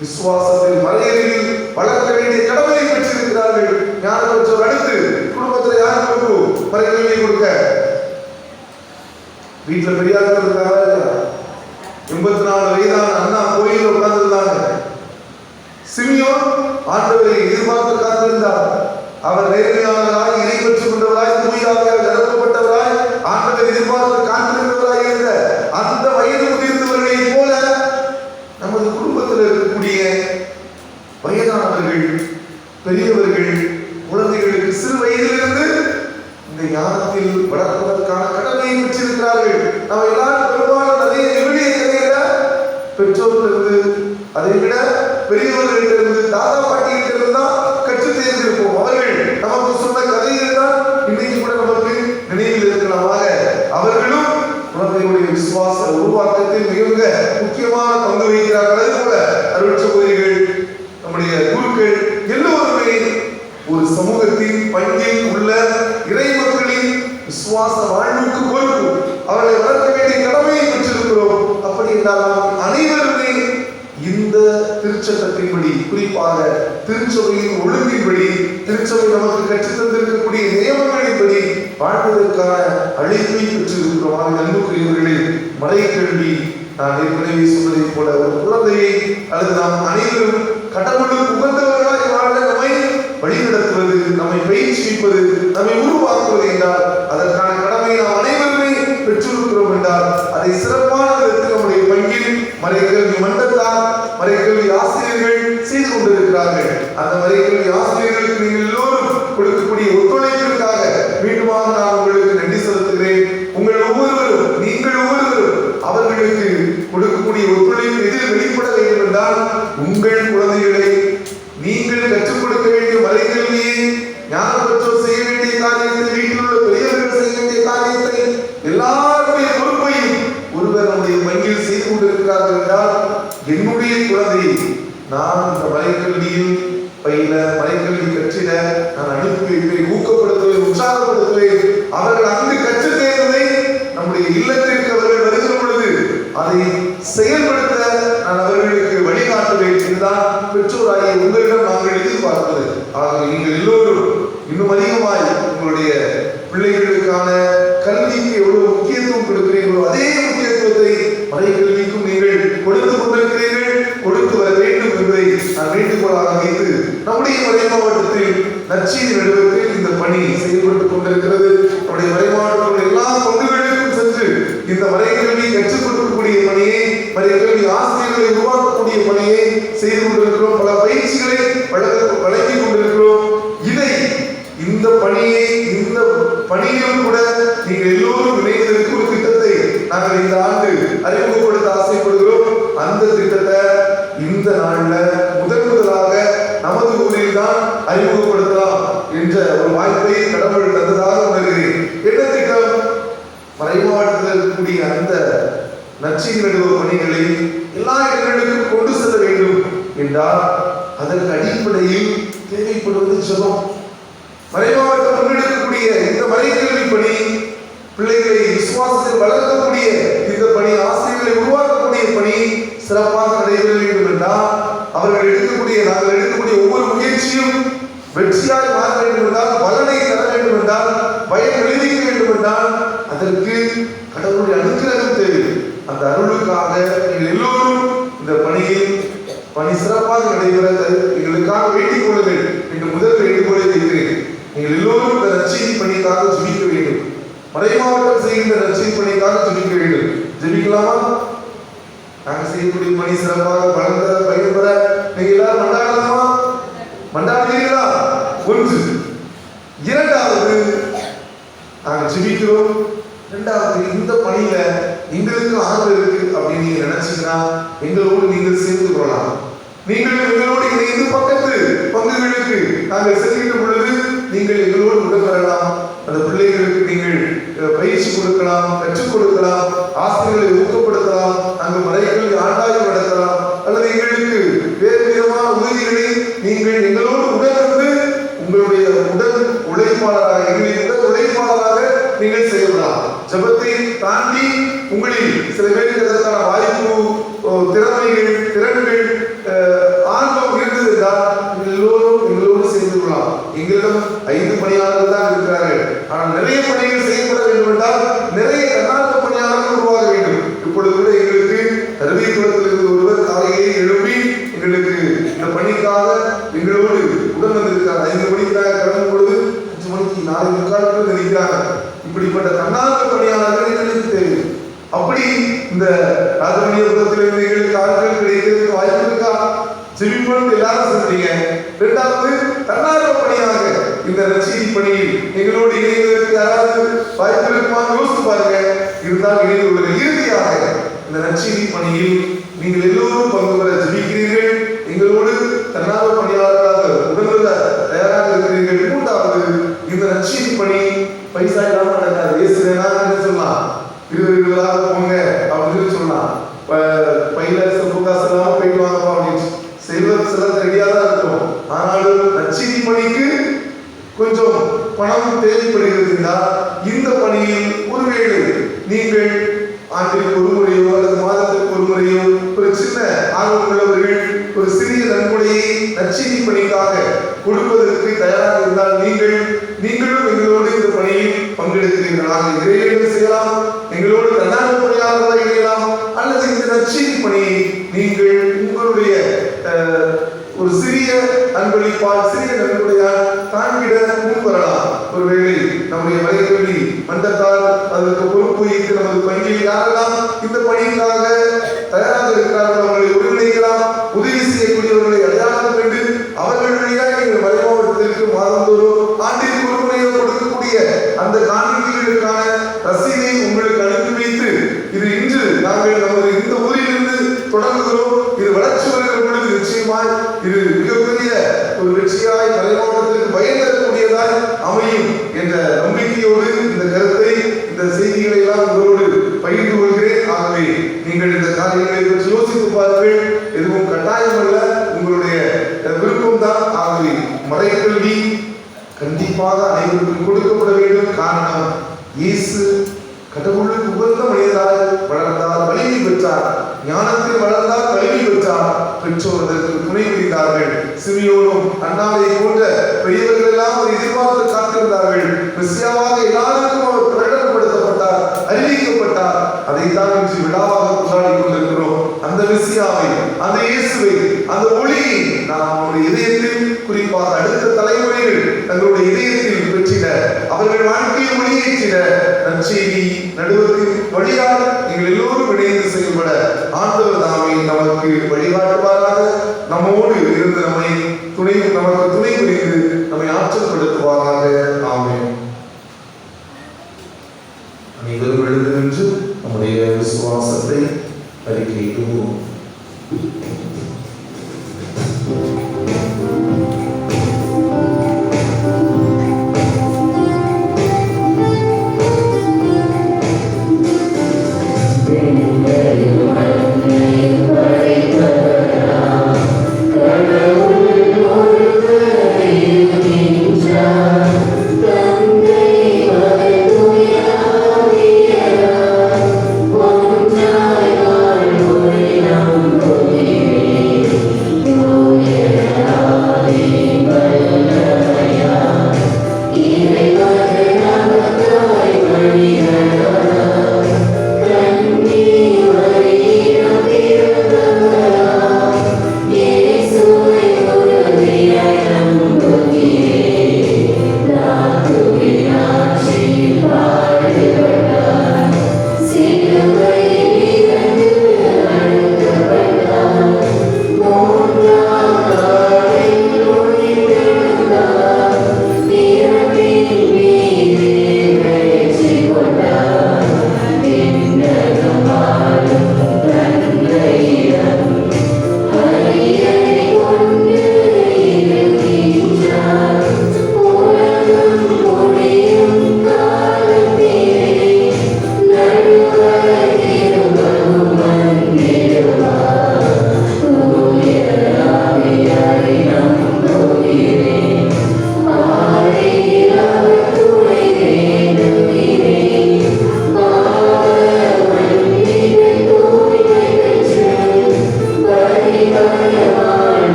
விசுவாசத்தில் மலையறிவில் வளர்க்க வேண்டிய கடமையை பெற்றிருக்கிறார்கள். ஞானம் பெற்றோர் அடுத்து குடும்பத்தில் யார் பொறுப்பு மறைக்கல்வி கொடுக்க? வீட்டுல பெரியார்கள் இருக்காங்க. 84 வயதான அண்ணா கோயிலில் உட்கார்ந்திருந்தாங்க. சிமியோன் ஆண்டவரை எதிர்பார்த்து காத்திருந்தார். அவர் நேர்மையாளராய், இறை பற்றி கொண்டவராய், தூயாவியால் நிரப்பப்பட்டவராய், ஆண்டவர் எதிர்பார்த்து காத்திருந்தவராய் இருந்த அந்த வயது முதிர்ந்தவர்களைப் போல நமது குடும்பத்தில் இருக்கக்கூடிய வயதானவர்கள், பெரியவர்கள், குழந்தைகளுக்கு சிறு வயதிலிருந்து இந்த ஞானத்தில் வளர்ப்பதற்கான கடமையை பெற்றிருக்கிறார்கள். நம்ம எல்லாரும் பெரும்பாலும் நிறைய விவிலிய கதையில பெற்றோர்களிருந்து, அதை விட பெரியவர்களிடமிருந்து, தாத்தா பாட்டியிலிருந்து தான் கற்று தேர்ந்திருப்போம். அவர்கள் நமக்கு சொன்ன கதைகள் தான் இன்னைக்கு கூட நமக்கு நினைவில் இருக்கலாமாக. அவர்களும் குழந்தைகளுடைய விசுவாச உருவாக்கத்தில் மிக மிக முக்கியமான பங்கு வகிக்கிறார்கள். அது போல அருள் சகோதரிகள், நம்முடைய குருக்கள் எல்லோருமே ஒரு சமூகத்தின் பங்கில் உள்ள இறை மக்களின் விசுவாச வாழ்வுக்கு பொறுப்பு. அவர்களை வளர்க்க வேண்டிய கடமையை பெற்றிருக்கிறோம். அப்படி என்றால் அனைவருமே இந்த திருச்சட்டத்தின்படி, குறிப்பாக திருச்சபையின் ஒழுங்கின்படி, திருச்சபை நமக்கு கற்றுத் தந்திருக்கக்கூடிய நியமங்களின்படி வாழ்வதற்கான அழைப்பை பெற்றிருக்கிறோம். அன்புக்குரியவர்களே, மறைக்கல்வி நான் ஏற்கனவே சொன்னதை போல ஒரு குழந்தையை அல்லது நாம் அனைவரும் கடவுளுக்கு உகந்தவர்களாய் வாழ நம்மை வழிநடத்துவது, நம்மை பயிற்சிப்பது, நம்மை உருவாக்குவது என்றால் அதற்கான கடமை நாம் அனைவருமே பெற்றிருக்கிறோம் என்றால் அதை சிறப்பான விதத்தில் நம்முடைய பங்கில் மறைக்கல்வி மன்றத்தார், மறைக்கல்வி ஆசிரியர்கள் செய்து கொண்டிருக்கிறார்கள். அந்த மறைக்கல்வி ஆசிரியர்களுக்கு நீங்கள் எல்லோரும் கொடுக்கக்கூடிய ஒத்துழைப்பிற்காக மீண்டுமாக நான் உங்களுக்கு நன்றி செலுத்துகிறேன். உங்கள் ஒவ்வொருவரும், நீங்கள் ஒவ்வொருவரும் அவர்களுக்கு கொடுக்கக்கூடிய ஒத்துழைப்பு எதில் வெளிப்பட வேண்டும் என்றால் உங்கள் குழந்தைகளை நீங்கள் கற்றுக் கொடுக்க வேண்டிய மறைக்கல்வியை, ஞான பெற்றோர் செய்ய வேண்டிய காரியத்தை, வீட்டில் உள்ள பெரியவர்கள் செய்ய வேண்டிய காரியத்தை, எல்லாருடைய பொறுப்பையும் ஒருவர் நம்முடைய பங்கில் செய்து கொண்டிருக்கிறார்கள் என்றால் என்னுடைய குழந்தையை நான் இந்த மறைக்கல்வியில் பயில, மறைக்கல்வி கற்றிட நான் அனுப்பி வைப்பேன், ஊக்கப்படுத்துவேன், உற்சாகப்படுத்துவேன். அவர்கள் அங்கு கற்றுத் தேர்ந்ததை நம்முடைய இல்லத்திற்கு அவர்கள் வருகிற பொழுது அதை செயல்படுத்த நான் அவர்களுக்கு வழிகாட்டுவேன். இதுதான் பெற்றோராகிய உங்களிடம் நாங்கள் எதிர்பார்ப்பது. ஆக நீங்கள் எல்லோரும் இன்னும் அதிகமாய் உங்களுடைய பிள்ளைகளுக்கான கல்விக்கு எவ்வளவு முக்கியத்துவம் கொடுக்கிறீர்களோ அதே முக்கியத்துவத்தை மறைக்கல்விக்கும் நீங்கள் கொடுத்து கொண்டிருக்கிறீர்கள், கொடுத்து வர வேண்டும் என்பதை நான் வேண்டுகோளாக வைத்து நம்முடைய மறை மாவட்டத்தில் நற்செய்தி நடுவத்தில் இந்த பணி செயல்பட்டுக் கொண்டிருக்கிறது. நம்முடைய மறை மாவட்டத்தில் எல்லா பங்குகளுக்கும் சென்று இந்த மறைக்கல்வி கற்றுக் கொடுக்கக்கூடிய பணியை, மறைக்கல்வி ஆசிரியர்களை உருவாக்கக்கூடிய பணியை செய்து கொண்டிருக்கிறோம். பல பயிற்சிகளை வழங்கி கொண்டிருக்கிறோம். இந்த பணியை, இந்த பணியிலும் கூட நீங்கள் எல்லோரும் இணைந்ததற்கு ஒரு திட்டத்தை நாங்கள் இந்த ஆண்டு அறிமுகப்படுத்த ஆசைப்படுகிறோம். அந்த திட்டத்தை இந்த நாள்ல முதலாக நமது ஊரில் தான் அறிமுகப்படுத்தலாம் என்ற ஒரு வாய்ப்பை கடவுள் தந்ததாக உணர்கிறேன். என்ன திட்டம்? மறை மாவட்டத்தில் இருக்கக்கூடிய அந்த நற்செய்தி நடுவ பணிகளை எல்லா இடங்களுக்கும் கொண்டு செல்ல வேண்டும் என்றால் அதற்கு அடிப்படையில் தேவைப்படுவது ஜெபம். மறை மாவட்டம் முன்னெடுக்கக்கூடிய இந்த மறைக்கல்வி பணி, பிள்ளைகளை விசுவாசத்தில் வளர்க்கக்கூடிய இந்த பணி, ஆசிரியர்களை உருவாக்கக்கூடிய பணி சிறப்பாக நடைபெற வேண்டும் என்றால் அவர்கள் நாங்கள் எடுக்கக்கூடிய ஒவ்வொரு முயற்சியும் வெற்றியாய் மாற வேண்டும் என்றால், பலனை தர வேண்டும் என்றால், பயன் விளைவிக்க வேண்டும் என்றால் அதற்கு கடவுளுடைய அனுக்கிரகம் தேவை. அந்த அருளுக்காக நீங்கள் எல்லோரும் இந்த பணி சிறப்பாக நடைபெற எங்களுக்காக வேண்டிக் கொள்ளுங்கள் என்று முதல் வேண்டுகோளை வைக்கிறேன். நீங்கள் எல்லோரும் இந்த நற்செய்தி பணிக்காக ஜெபிக்க வேண்டும். மறை மாவட்டம் செய்கின்ற நற்செய்தி பணிக்காக ஜெபிக்க வேண்டும். ஜெபிக்கலாமா? நாங்கள் செய்யக்கூடிய பணி சிறப்பாக வளர்ந்த பயன்பெற நீங்க எல்லாரும் மண்டாடலாமா? மண்டாடுவீர்களா? ஒன்று. இரண்டாவது, நாங்கள் ஜெபிக்கிறோம். இரண்டாவது, இந்த பணியில எங்களுக்கு ஆர்வம் இருக்கு அப்படின்னு நீங்க நினைச்சீங்கன்னா எங்களோடு நீங்கள் சேர்ந்து கொள்ளலாம். நீங்கள் எங்களோடு இணைந்து பக்கத்து பங்குகளுக்கு நாங்கள் செல்கின்ற பொழுது நீங்கள் எங்களோடு உடன் வரலாம். அந்த பிள்ளைகளுக்கு நீங்கள் பயிற்சி கொடுக்கலாம், கற்றுக் கொடுக்கலாம், ஆசிரியர்களை ஊக்கப்படுத்தலாம், அங்கு மறைக்கல்வி ஆண்டாய்வு நடத்தலாம், அல்லது எங்களுக்கு வேறு விதமான உதவிகளை நீங்கள் எங்களோடு உடனிருந்து உங்களுடைய உடல் உழைப்பாளராக, எங்களுடைய உடல் உழைப்பாளராக நீங்கள் செய்யலாம். ஜபத்தை தாண்டி உங்களில் சில பேருக்கு அதற்கான வாய்ப்பு, திறமைகள், திறன்கள் எங்களிடம் 5 பணியாளர்கள் தான் இருக்கிறார்கள். ஆனால் நிறைய பணிகள் செய்யப்பட வேண்டும் என்றால் நிறைய தன்னார்வ பணியாளர்கள் உருவாக வேண்டும். இப்பொழுது கூட எங்களுக்கு ரவிக்குளத்தில் இருந்து ஒருவர் காலையிலே எழுப்பி எங்களுக்கு இந்த பணிக்காக எங்களோடு உடன் வந்திருக்கிறார். 5 மணிக்காக கிளம்பும் பொழுது 5 மணிக்கு 4:45 நினைக்கிறாங்க. இப்படிப்பட்ட தன்னார்வ பணியாளர்கள் எங்களுக்கு தேவை. அப்படி இந்த ராஜமணியபுரத்திலிருந்து எங்களுக்கு ஆட்கள் கிடைக்கிறதுக்கு வாய்ப்பு இருக்கா? ஜெபிப்போம் எல்லாரும் சொல்றீங்க. இரண்டாவது, தன்னார்வ பணியாக இந்த ரட்சிதி பணியில் எங்களோடு இணைவதற்கு யாராவது வாய்ப்பு இருக்குமான்னு யோசித்து பாருங்க. இருந்தால் இணைந்து கொள்ளுங்கள். இறுதியாக இந்த ரட்சிதி பணியில் நீங்கள் எல்லோரும் பங்கு பெற ஜெபிக்கிறீர்கள். எங்களோடு தன்னார்வ பணியாளர்களாக உடல்ல தயாராக இருக்கிறீர்கள். மூன்றாவது, இந்த ரட்சிதி பணி பைசா இல்லாம நடக்காது. இயேசு வேணாம்னு சொல்லலாம், 20 போங்க அப்படின்னு சொல்லலாம். பையில சொப்பு காசு இல்லாம போயிட்டு வாங்கப்பா அப்படின்னு சிலர் ரெடியா தான் இருக்கும். ஆனாலும் ரட்சிதி பணிக்கு கொஞ்சம் பணம் தேவைப்படுகிறதுனா இந்த பணியில் ஒருவேளை நீங்கள் ஆண்டிற்கு ஒரு முறையோ அல்லது மாதத்திற்கு ஒரு முறையோ ஒரு சின்ன ஆர்வம் உள்ளவர்கள் ஒரு சிறிய நன்கொடையை ரட்சிதி பணிக்காக கொடுப்பதற்கு தயாராக இருந்தால் நீங்களும் எங்களோடு இந்த பணியில் பங்கெடுக்கிறீர்களாக இறைவேண்டல் செய்யலாம், எங்களோடு தன்னார்வ பணியாளர்களாக இணையலாம், அல்லது இந்த ரட்சிதி பணியை நீங்கள் உங்களுடைய ஒரு சிறிய அன்பளிப்பால் சிறிய நன்கொடையால் தாங்கிட முன் வரலாம். ஒருவேளை நம்முடைய மலைக்கல்வி மன்றத்தால் அதற்கு பொறுப்பு வைத்து நமது பணியில் யாரெல்லாம் இந்த பணிக்காக தயாராக இருக்கிறார்கள் அவர்களை ஒருங்கிணைக்கலாம். உதவி செய்யக்கூடியவர்களை அடையாளம் கண்டு அவர்கள் வழியாக எங்கள் மலை மாவட்டத்திற்கு மாதந்தோறும் ஆண்டிற்கு ஒரு முறையோ கொடுக்கக்கூடிய அந்த காணிக்கைகளுக்கான ரசீதை உங்களுக்கு அனுப்பி வைத்து இது இன்று நாங்கள் நமது இந்த ஊரிலிருந்து தொடங்குகிறோம், இது வளர்ச்சி வருகிற பொழுது நிச்சயமாய் இது மிகப்பெரிய ஒரு வெற்றியாய் மலை மாவட்டத்திற்கு பயன் தரக்கூடியதாய் அமையும் என்ற நம்பிக்கையோடு இந்த கருத்தை இந்த செய்திகளை எல்லாம் உங்களோடு பகிர்ந்து கொள்கிறேன். ஆகவே நீங்கள் இந்த காரியங்களை பற்றி யோசித்து பாருங்கள். எதுவும் கட்டாயம் அல்ல, உங்களுடைய விருப்பம் தான். ஆகவே மறைக்கல்வி கண்டிப்பாக அனைவருக்கும் கொடுக்கப்பட வேண்டும். காரணம், இயேசு கடவுளுக்கு உகந்த மனிதராய் வளர்ந்தார், வலிமை பெற்றார், ஞானத்தில் வளர்ந்தார், வலிமை பெற்றார். பெற்றோர் அதற்கு துணை புரிந்தார்கள். சிமியோனும் அண்ணாவை போன்ற பெரியவர்கள் எல்லாம் அவர் எதிர்பார்த்து காத்திருந்தார்கள். மெசியாவாக எல்லாருக்கும் அவர் பிரகடனப்படுத்தப்பட்டார், அறிவிக்கப்பட்டார். அதைத்தான் இன்று விழாவாக கொண்டாடி கொண்டிருக்கிறோம். அந்த மெசியாவை, அந்த இயேசுவை, அந்த ஒளியை நாம் அவருடைய இதயத்தில், குறிப்பாக அடுத்த தலைமுறைகள் தங்களுடைய இதயத்தில் பெற்றிட, அவர்கள் வாழ்க்கையை ஒளியேற்றிட நற்செய்தி நடுவத்தின் வழியாக நீங்கள் எல்லோரும் இணைந்து செயல்பட ஆண்டவர் தாமே நமக்கு வழிகாட்டுவாராக. நம்மோடு இருந்து நமக்கு துணை புரிந்து நம்மை ஆற்றல்படுத்துவாராக. ஆமென். அனைவரும் எழுந்து நின்று நம்முடைய விசுவாசத்தை அறிக்கையிடுவோம். கடவுள்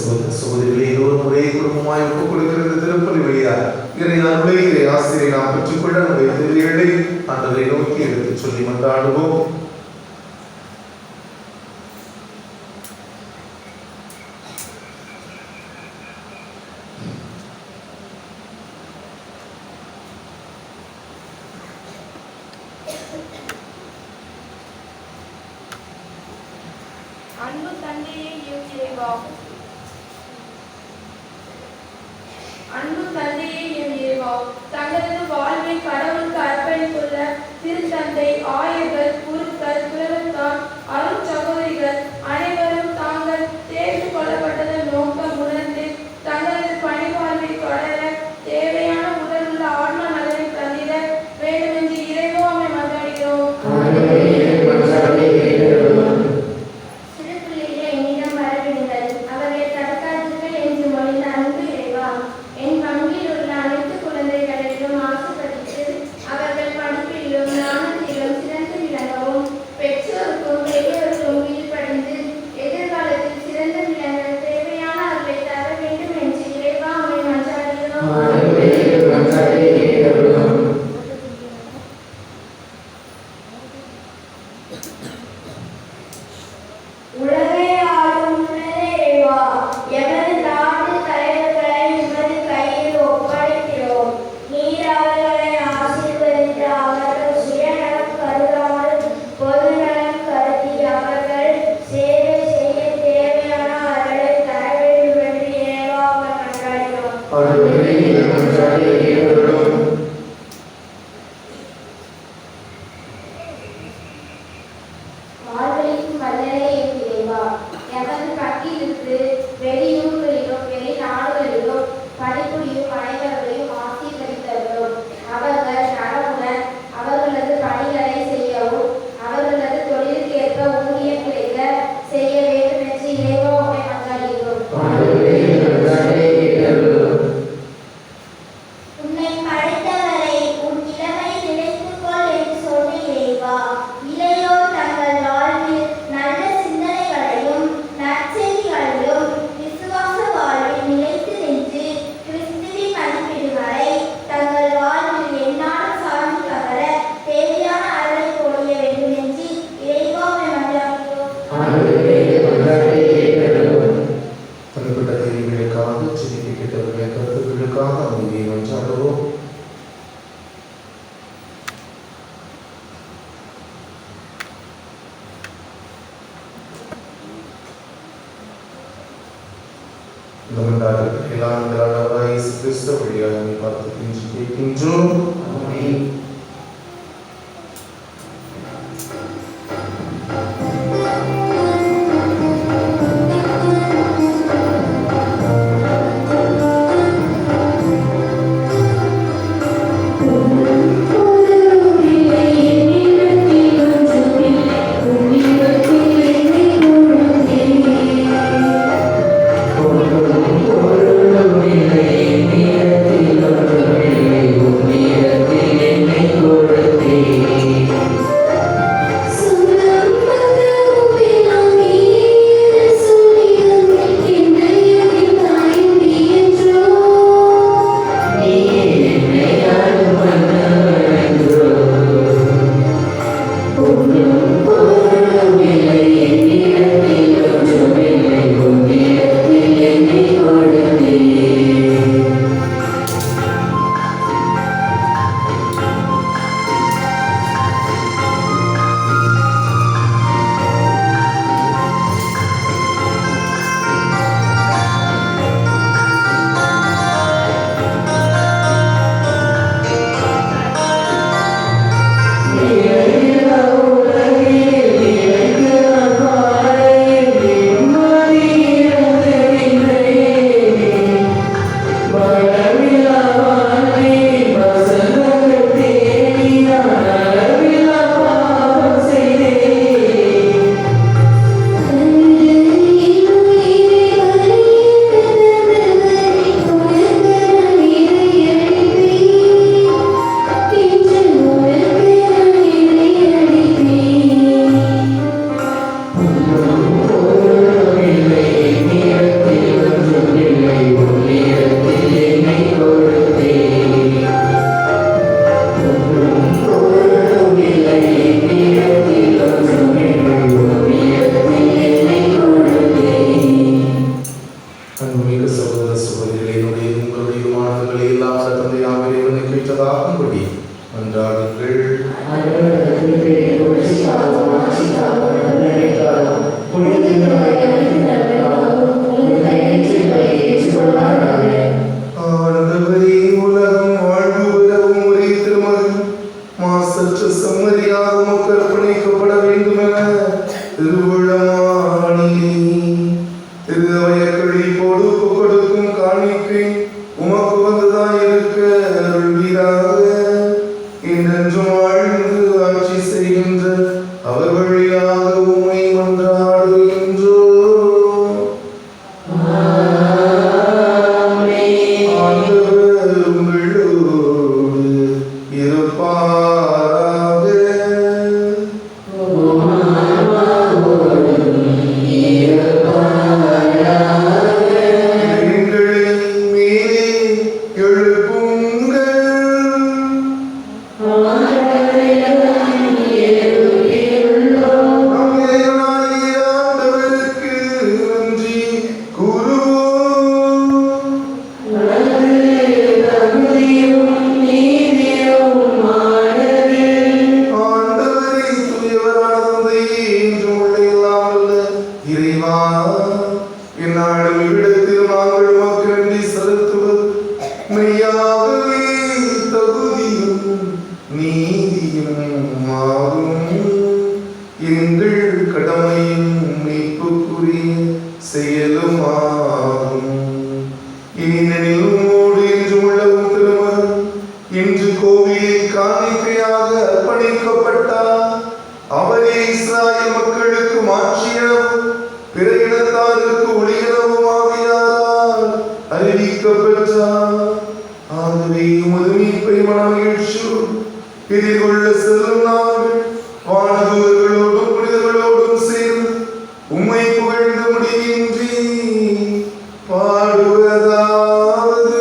சகோதரிகளே, ஒரு முறை குடும்பமாய் ஒப்புக் கொடுக்கிறது திருப்பலி வழியா இறை அருளை இறை ஆசிரியை நாம் பெற்றுக்கொள்ள நம்முடைய தேவைகளை ஆண்டவரை நோக்கி எடுத்துச் சொல்லி மன்றாடுவோம். அன்பு தந்தையே எம் இறைவா, அன்பு தந்தையே எம் இறைவா, தங்களது வாழ்வை கடவுளுக்கு அர்ப்பணித்துள்ள திருத்தந்தை, ஆயர்கள், குருக்கள், குலவத்தார், அருள் சகோதரிகள் அனைவரும் தாங்கள் தேர்ந்து கொள்ளப்பட்டதன் நோக்கம் உணர்ந்து தங்களது பணிவாழ்வை தொடர தேவையான உடலுள்ள ஆன்ம நலனை தந்திட வேண்டுமென்று இறைவாமை மன்றாடுகிறோம். உலகை ஆளும் இறைவா, எமது நாட்டு தலைவர்களை உமது கையில் ஒப்படைக்கிறோம். நீர் அவர்களை ஆசீர்வதித்து அவர்கள் சுயநலம் கருதாமல் பொதுநலம் கருதி அவர்கள் சேவை செய்ய தேவையான அவர்களை தர வேண்டும் என்று இறைவா மன்றாடுகிறோம். மார்கழிக்கும் வல்லலே இறைவா, எமது பட்டியலுக்கு வெளியூர்களிலும் வெளிநாடுகளிலும் பணிபுரியும் அனைவர்களையும் ஆசீர்வதித்தவர்களும் அவர்கள் நலமுடன் அவர்களது பணிகளை செய்யவும் அவர்களது தொழிலுக்கேற்ப ஊதியம் கிடைக்க செய்ய வேண்டும் என்று இறைவா உம்மை மன்றாடுகிறோம். உன்னை படைத்தவரை உன் இளமை நினைத்துக் கொள் என்று சொன்ன இறைவா, இளையோர் தங்கள் வாழ்வில் நல்ல சிந்தனைகளையும் நற்செய்திகளையும் விசுவாச வாழ்வில் நிலைத்து நின்று கிறிஸ்துவின் மதிப்பீடுகளை தங்கள் வாழ்வில் எந்நாளும் சார்ந்து பகர தேவையான அருளை பொழிய வேண்டும் என்று இறைவா உம்மை மன்றாடுகிறோம். தனிப்பட்ட தேவைகளுக்காக சிரிக்க கேட்டவர்களை கருத்துக்களுக்காக அமைதியை மன்றாடுவோம். இந்த மன்றாட்டுக்கு எல்லாம் ஆண்டவராகிய இயேசு கிறிஸ்து வழியாக நம்மை பார்த்து கெஞ்சி கேட்கின்றோம். உன்னிடத்தில் கழிப்போடு கொடுக்கும் காணிக்கை உமக்கு வந்ததாய் இருக்க அருள்வீராக. என்றென்றும் வாழ்ந்து ஆட்சி செய்கின்ற அவர் வழியாக உம்மை மன்றாடுகின்றோம். ஆண்டவர் உங்களோடு இருப்பாராக. எங்களின் மேலே எழுப்புங்கள். நம் இறைவனாகிய ஆண்டவருக்கு நன்றி கூறுவோம். ஆண்டவரே, தூயவரான தந்தையே, என்றும் உள்ள எல்லாம் வல்ல இறைவா, எந்நாளும் இவ்விடத்தில் நாங்கள் உமக்கு நன்றி செலுத்துவது மெய்யாகவே தகுதியும் நீதியும் ஆகும். எங்கள் கடமையும் மீட்புக்குரிய செயலும் ஆகும். ஏனெனில் உம்மோடு என்றும் உள்ள உம் திருமகன் இன்று கோவிலில் காணிக்கையாக அர்ப்பணிக்கப்பட்டார். அவரே இஸ்ராயேல் மக்களுக்கு மாட்சியவும் பிற இனத்தாருக்கு ஒளியனவும் ஆவியாரால் அறிவிக்கப்பெற்றார். ஆகவே உமது மீட்பை மனமகிழ்ச்சியோடு எதிர்கொள்ள செல்லும் நாங்கள் வானதூதர்களோடும் புனிதர்களோடும் சேர்ந்து உம்மை புகழ்ந்த முடியின்றி பாடுவதாவது.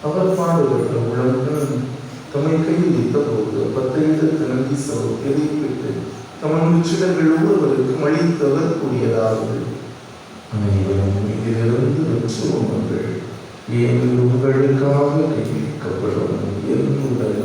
அவர் பாடுபட்ட உலகம் தம்மை கைவித்த போது எதிர்ப்பிட்டு தமன் உச்சிடங்கள் ஒருவருக்கு மழித்தவர் கூடியதார்கள். அனைவரும் இதிலிருந்து வெற்றுவங்கள் ஏன் உங்களுக்காக கைவிக்கப்படும் என் உடல்.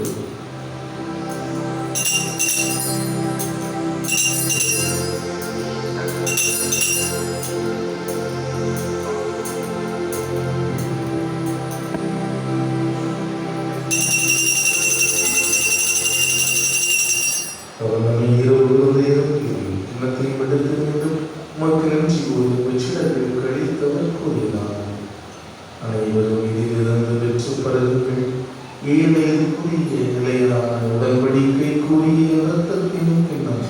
அனைவரும் இதிலிருந்து வெற்றி பெறுங்கள். ஏழைக்குரிய நிலையிலான உடன்படிக்கை கூறிய இரத்தத்தின் பின்னர்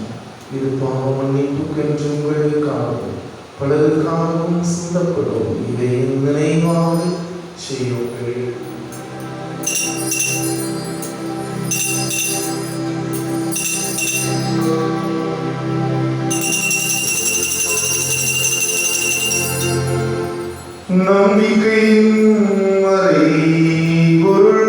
இது பாவ மன்னிப்புக்கென்று உங்களுக்காகவும் பலருக்காகவும் சிந்தப்படும். இதை நினைவாக செய்யுங்கள். நம்பிக்கையின் மறைபொருள்.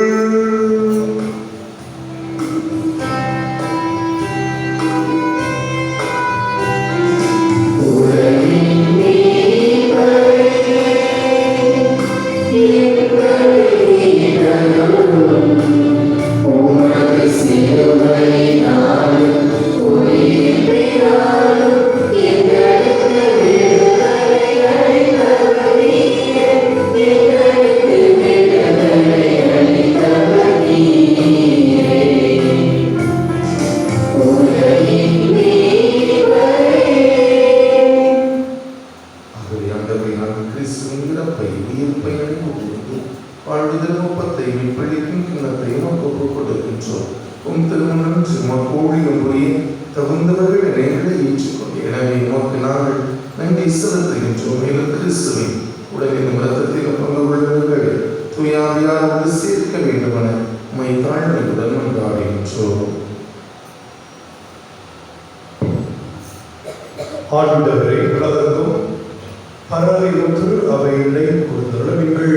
Yeah. தகுந்தவர்கள் எங்களை ஏற்றுக்கொண்டு எனவே உமக்கு நாங்கள் நன்றி செலுத்துகின்றோம். மேலும் கிறிஸ்துவை உடலின் ரத்தத்தில் பங்கு கொள்ளுங்கள் தூயாவியார் வந்து சேர்க்க வேண்டுமென உம்மை தாழ்மையுடன் கொண்டாடுகின்றோம். ஆண்டவரே, உலகெங்கும் பரவிடும் திரு அவையினை கொடுத்துள்ள எங்கள்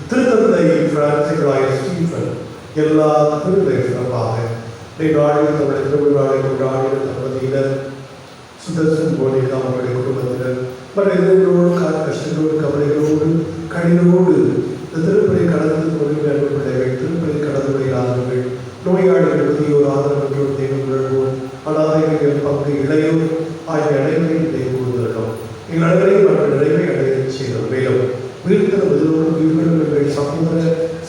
திருத்தந்தை பிரான்சிஸ் ஸ்டீஃபன் எல்லா திருவிழாவாக நாளில் தமிழக திருவிழாவை கொண்டாடிய தம்பதியினர் சுதர்சன் போனில் அவர்களுடைய குடும்பத்தினர் மற்ற எதிர்களோடு கஷ்டங்களோடு கவலைகளோடு கடினோடு இந்த திருப்பலை கடந்து தொழில் பிள்ளைகள் திருப்பலை கடந்து வருகிறார்கள். நோயாளிகள் முதியோர் ஆதரவற்றோர் தெய்வங்கள் அனாதைகள் பங்கு இளையோர் ஆகிய அனைவரையும் கூறுகிறோம். எங்கள் அனைவரையும் அவர்கள் நிறைவை அடைய செய்தோம். மேலும் உயிர்த்தன உயிர்களும் எங்கள் சகோதர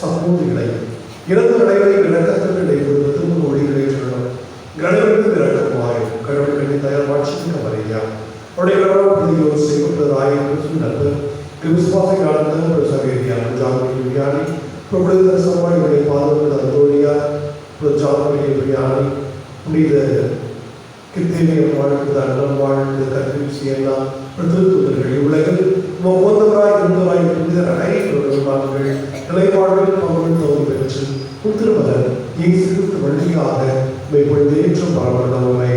சகோதரிகளை இறந்த அனைவரையும் இலக்கத்தில் இடைபெறுவது திரும்ப ஒளிகளை சொல்லணும். கடவுளுக்கு இறக்கமாயும் கடவுள் கண்டி தயார் வாட்சிக்க வரையா அவருடைய புதியோர் செய்யப்பட்டது ஆயிரம் நண்பர் விசுவாச காலத்தில் ஒரு சகேரியான ஜாமி விஞ்ஞானி பிரபுத்த சமாளிகளை பாதுகாப்பு அந்தோனியா ஜாமி விஞ்ஞானி புனித கிருத்தினியம் வாழ்க்கை அன்னம் வாழ்க்கை கல்வி எல்லாம் திருத்துதர்கள் உலகில் ஒவ்வொருவராய் இருந்தவராய் புனிதர் அனைவர்கள் நிலைப்பாடுகள் பங்குகள் தோல்வி பெற்று புத்திரமதன் இயேசு கிறிஸ்து வழியாக மேற்பொழுதேற்றும் பரவலமை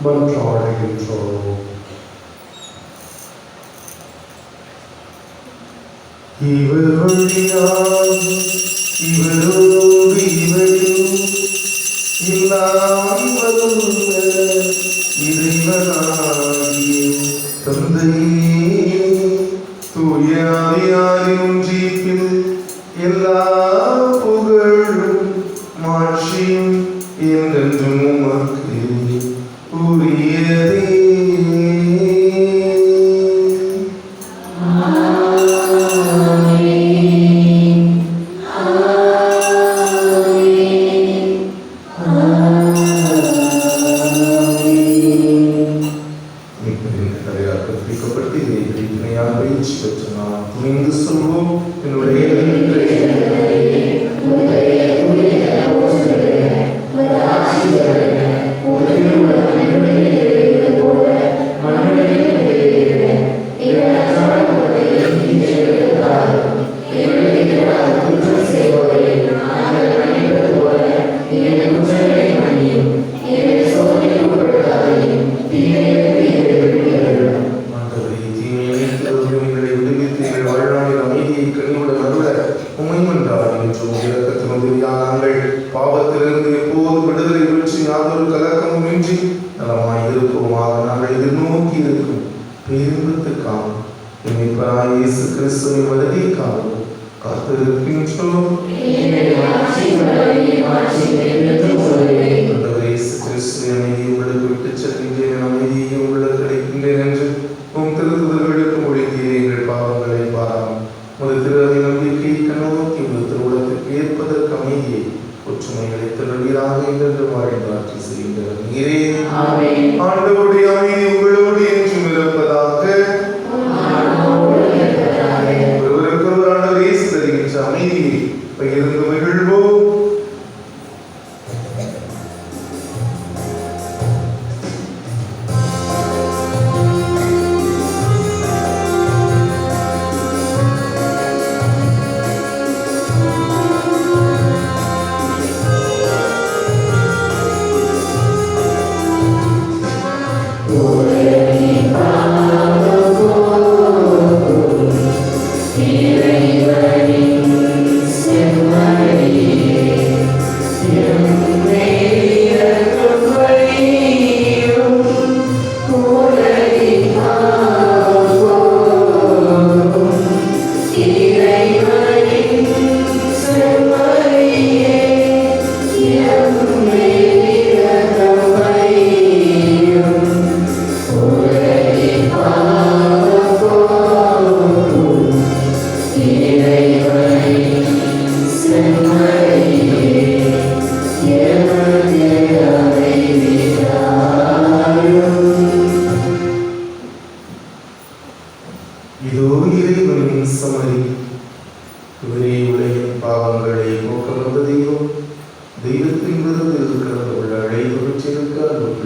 மன்றாடுகின்றோம். இவர் வழியாய் இவரோடு இவரில் எல்லாம் வல்ல இறைவனாகிய தந்தையே தூய ஆவியாரின் ஒன்றிப்பில் எல்லா புகழும் மாட்சியும் என்றென்றும் உமக்கு உரியதே.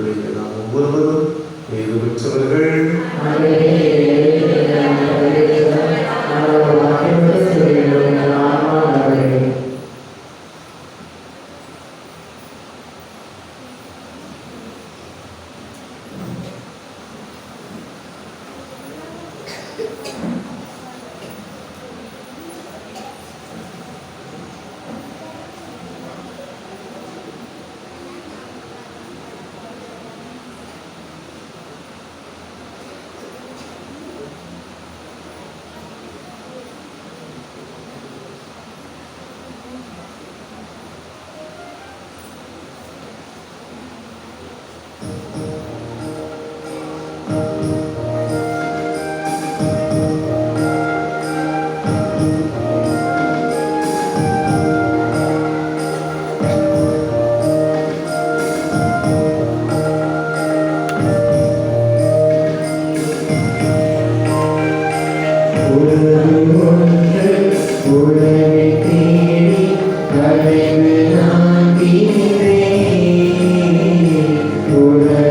உங்களுடைய நாம் ஒவ்வொருவரும் பேறு பெற்றவர்கள். உலகை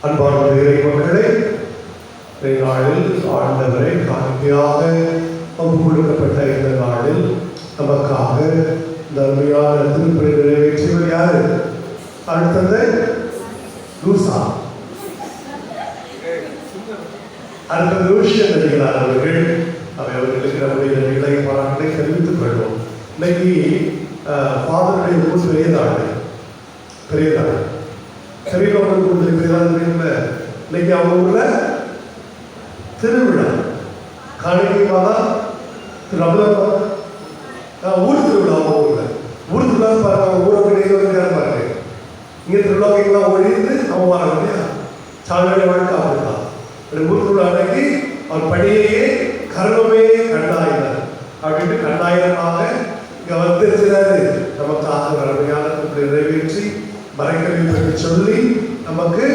அன்பார்ந்த இறை மக்களே, இந்த நாளில் ஆண்டவரை காணிக்கையாக ஒப்பு கொடுக்கப்பட்ட இந்த நாளில் நமக்காக இந்த அருமையான திருப்பலி நிறைவேற்றியவர் யாரு? அடுத்தது லூசா, அடுத்த லூஷியன் நடிகளார் அவர்கள். அவர்களுக்கு நம்முடைய நன்றிகளை பாராட்டை தெரிவித்துக் கொள்வோம். இன்னைக்கு ஃபாதருடைய ஊர் பெரியதாள் இன்னைக்கு அவங்க ஊர்ல திருவிழா, காணிக்கை மாதா ஊர் திருவிழா. அவங்க ஊர்ல ஊர் திருவிழா பாருங்க, ஊரை கிடையாது பாருங்க. இங்க திருவிழாக்கெல்லாம் ஒழிந்து அவங்க வர இல்லையா, சாலைய வாழ்க்கை அப்படிதான். ஊர் திருவிழா அன்னைக்கு அவர் படியையே கர்மமே கண்டாயினார் அப்படின்ட்டு கண்டாயிரமாக இங்க வந்திருக்கிறாரு. நமக்காக அருமையான நிறைவேற்றி மறைக்கல்வி பற்றி சொல்லி நமக்கு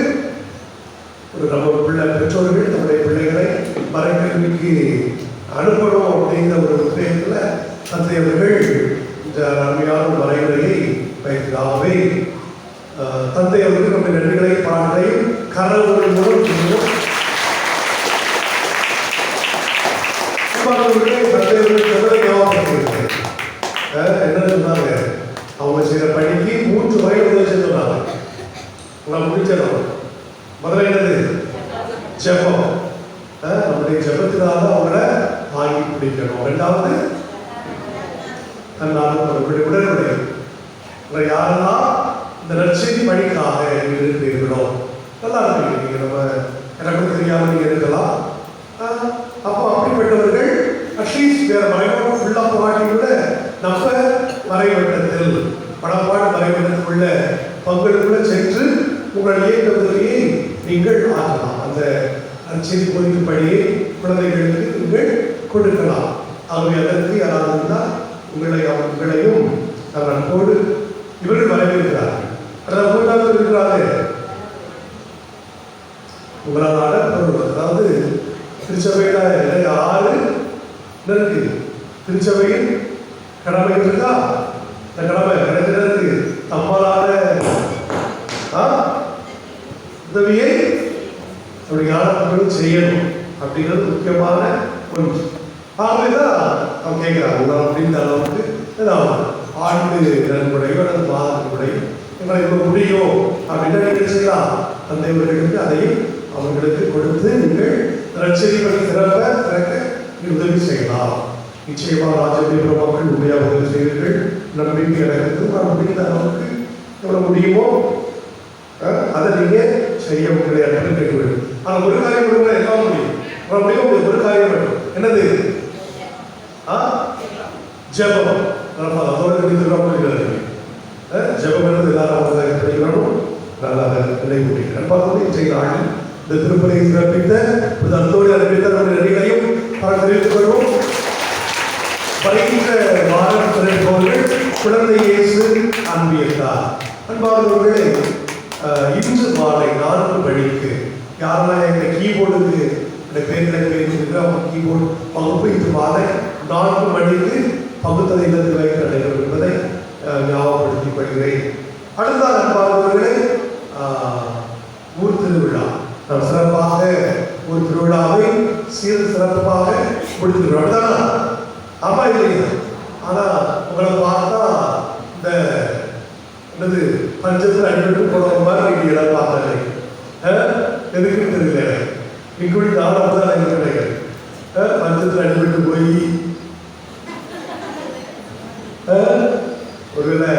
நம்ம பிள்ளை பெற்றோர்கள் நம்முடைய பிள்ளைகளை மறைக்கல்விக்கு அனுப்பணும் அப்படிங்கிற ஒரு விஷயத்தில் தந்தையவர்கள் இந்த அருமையான மறைமுறையை வைக்கிறாவே தந்தையவர்கள் நம்முடைய நன்றிகளை பாடலையும் கரவுகள் மூலம் செய்வோம். என்ன சொன்னாங்க, அவங்க செய்யற பணிக்கு 3 வயது உதவி செஞ்சுறாங்க. உங்களை முடிச்சிடணும். முதல்ல என்னது? ஜெபம். நம்முடைய ஜெபத்தினால அவங்கள வாங்கி பிடிக்கணும். ரெண்டாவது உடன்படி. யாரெல்லாம் இந்த நற்செய்தி பணிக்காக இருக்கிறீர்களோ, நல்லா இருக்கு. நீங்க நம்ம எனக்கு தெரியாம நீங்க இருக்கலாம். அப்போ அப்படிப்பட்டவர்கள் அட்லீஸ்ட் வேற மறைவட்டம் ஃபுல்லா போராட்டி கூட நம்ம மறைவட்டத்தில் பணப்பாடு மறைவட்டத்துக்குள்ள பங்களுக்குள்ள சென்று உங்கள் இயக்க உதவியை நீங்கள் ஆகலாம். அந்த நற்செய்தி பொதுப்படியை குழந்தைகளுக்கு நீங்கள் கொடுக்கலாம். ஆகவே அதற்கு யாராவது இருந்தால் உங்களையும் அன்போடு இவர்கள் வரவேற்கிறார்கள். அதாவது மூன்றாவது இருக்கிறார்கள் உங்களால் பொருள். அதாவது திருச்சபையில 6 இருக்கு. திருச்சபையில் கடமை இருக்கா? இந்த கடமை கிடைக்கிறது தம்மாலான உதவியை யாரும் செய்யணும் அப்படிங்கிறது முக்கியமான ஒன்று. ஆகவேதான் அவங்க கேட்கிறாங்க, உங்களால் அப்படின்ற அளவுக்கு ஏதாவது ஆண்டு நன்கொடையோ அல்லது மாத நன்கொடையோ எங்களை இப்போ முடியும் அப்படின்னா நீங்கள் செய்யலாம். தந்தைவர்களுக்கு அதையும் அவர்களுக்கு கொடுத்து நீங்கள் நற்செய்திகளை திறக்க உதவி செய்யலாம். நிச்சயமாக ராஜ்யத்தை மக்கள் உண்மையாக உதவி செய்வீர்கள். நம்பிக்கை எனக்கு முடிந்த அளவுக்கு எவ்வளவு முடியுமோ அதை நீங்க செய்ய உங்களை அர்ப்பணிக்க வேண்டும். ஆனால் ஒரு காரியம் கொடுங்க, எல்லாம் முடியும். ஒரு காரியம் வேண்டும். என்னது? ஜெபம். அதோட முடிகிறது. ஜெபம் என்பது எல்லாரும் படிக்கணும். நல்லா நினைவுகிறேன். செய்தாங்க இந்த திருப்பதியை சிறப்பித்த அத்தோடு அறிவித்த நம்முடைய நன்றிகளையும் தெரிவித்துக் கொள்வோம். பரிந்த வாரம் திரைப்போர்கள் குழந்தை இயேசு அன்பியத்தார். அன்பார்ந்தவர்களே, இன்று மாலை 4 மணிக்கு யாரெல்லாம் இந்த கீபோர்டுக்கு இந்த பேர்களை பேருக்கு அவங்க கீபோர்டு வகுப்பு இன்று மாலை 4 மணிக்கு பகுத்தலை இல்லத்தில் வைக்க நடைபெறும் என்பதை ஞாபகப்படுத்திக் கொள்கிறேன். அடுத்த அன்பார்ந்தவர்களே, ஊர் திருவிழா நாம் சிறப்பாக ஒரு திருவிழாவை சிறப்பாக முடித்திருக்கிறோம். அப்படிதானா? ஆமா இல்லையா? ஆனா உங்களை பார்த்தா இந்த என்னது பஞ்சத்தில் அடிபட்டு போன மாதிரி நீங்க இடம் பார்த்தாலே எதுக்குன்னு தெரியல. இங்குடி தானம் தான் எனக்கு கிடையாது. பஞ்சத்தில் அடிபட்டு போய் ஒருவேளை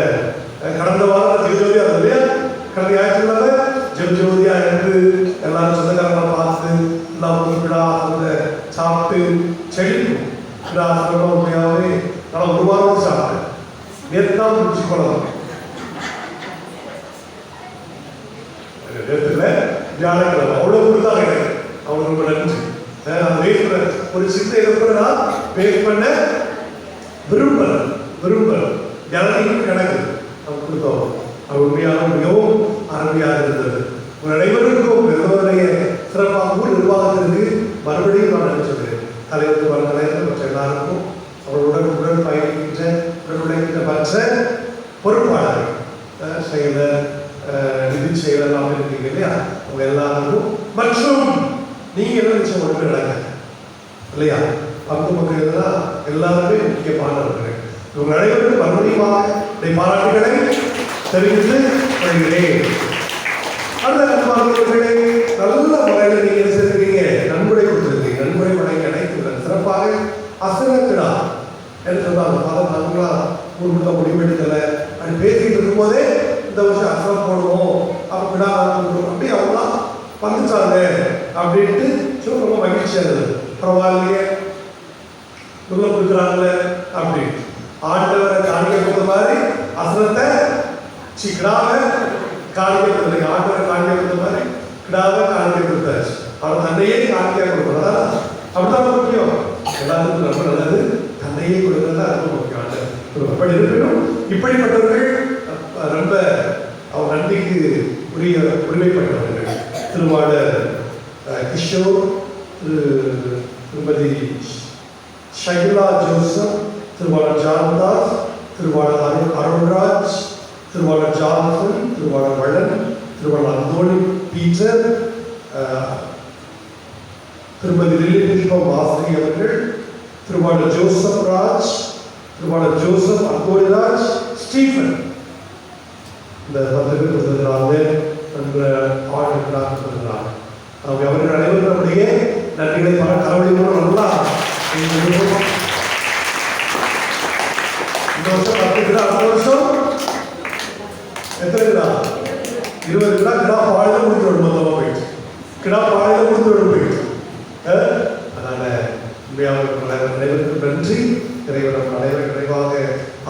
கடந்த வாரம் ஜெகஜோதியா இல்லையா, கடந்த ஞாயிற்றுக்கிழமை ஜெகஜோதியா என்று எல்லாரும் சொந்தக்காரங்களை பார்த்து எல்லாம் விழா அந்த சாப்பிட்டு செழிக்கும். உண்மையாகவே நான் 1 வாரம் சாப்பிட்டேன். நேற்று தான் முடிச்சு கொள்ளலாம். நேரத்தில் வியாழக்கிழமை அவ்வளவு கொடுத்தா கிடையாது. அவங்க ரொம்ப நன்றி. ஒரு சிந்தை எப்படின்னா பேக் பண்ண விரும்பல யாரையும் கிடைக்குது. அவங்க கொடுத்தோம். அது உண்மையாக மிகவும் அருமையாக இருந்தது. உங்கள் அனைவருக்கும் பெருமடைய சிறப்பாக ஊர் நிர்வாகத்திற்கு மறுபடியும் நான் நினைச்சிருக்கிறேன். தலைவர் தலைவர் மற்ற எல்லாருக்கும் அவர்களுடன் பயணிக்கின்ற உழைக்கின்ற மற்ற பொறுப்பாளர்கள் செயலர் நிதி செயலெல்லாம் இருக்கீங்க இல்லையா, அவங்க எல்லாருக்கும் மற்றும் நீங்க என்ன நிச்சயம் ஒன்று நடக்க இல்லையா, பங்கு பங்கு இதெல்லாம் எல்லாருமே முக்கியமானவர்கள். இவங்க அனைவருக்கும் மறுபடியுமாக பாராட்டுகளை தெரிவித்து வருகிறேன். அந்த நண்பர்களே, நல்ல முறையில் நீங்க என்ன செய்திருக்கீங்க, நன்கொடை கொடுத்துருக்கீங்க. நன்கொடை வழங்கி அனைத்து சிறப்பாக அசனத்திடா என்று சொன்னாங்க. நாங்களா ஊருக்கு முடிவெடுக்கலை அப்படி பேசிட்டு இருக்கும் போதே இந்த வருஷம் அசனம் போடுவோம் அப்படின்னா அப்படி அவங்களாம் வந்துச்சாங்க அப்படின்ட்டு ரொம்ப மகிழ்ச்சியா இருந்தது. பரவாயில்லையே உள்ள கொடுக்குறாங்களே அப்படின்னு ஆண்டவரை காணிக்க கொடுத்த மாதிரி அசனத்தை கிடாவை காணிக்க கொடுத்துருங்க. ஆண்டவரை காணிக்க கொடுத்த மாதிரி கிடாவை காணிக்க கொடுத்தாச்சு. அவர் தன்னையே காணிக்க கொடுக்குறதா அப்படிதான் முக்கியம். எல்லாத்துக்கும் ரொம்ப நல்லது, தன்னையே கொடுக்குறதா ரொம்ப முக்கியம். அப்படி இருக்கணும். இப்படிப்பட்டவர்கள் ரொம்ப அவர் நன்றிக்கு உரிய உரிமைப்பட்டவர்கள். திருவாளர் கிஷோர், திருமதி ஷகிலா ஜோசப், திருவாளர் ஜான்தாஸ், திருவாளர் அருண்ராஜ், திருவாளர் ஜான்சன், திருவாளர் வள்ளன், திருவாளர் அந்தோணி பீட்டர், திருமதி லில்லிபுஷ்பம் வாசகி அவர்கள், திருவாளர் ஜோசப் ராஜ், திருவாளர் ஜோசப் அந்தோணிராஜ், ஸ்டீஃபன், இந்த 10 பேர் கொடுத்திருக்கிறாங்க. ஆளுநர்களாக அவங்க அவர்கள் அனைவரும் நம்முடைய நன்றிகளை கடவுளை மூலம் நல்லா இந்த வருஷம் 10 கிலோ, அடுத்த வருஷம் எத்தனை கிலோ, 20 கிலோ கிடா பாடையில முடித்து விடும். மொத்தமாக போயிடுச்சு, கிடா பாடையில முடித்து விடும் போயிடுச்சு. அதனால அனைவருக்கும் நன்றி. இறைவன் அனைவரும் நிறைவாக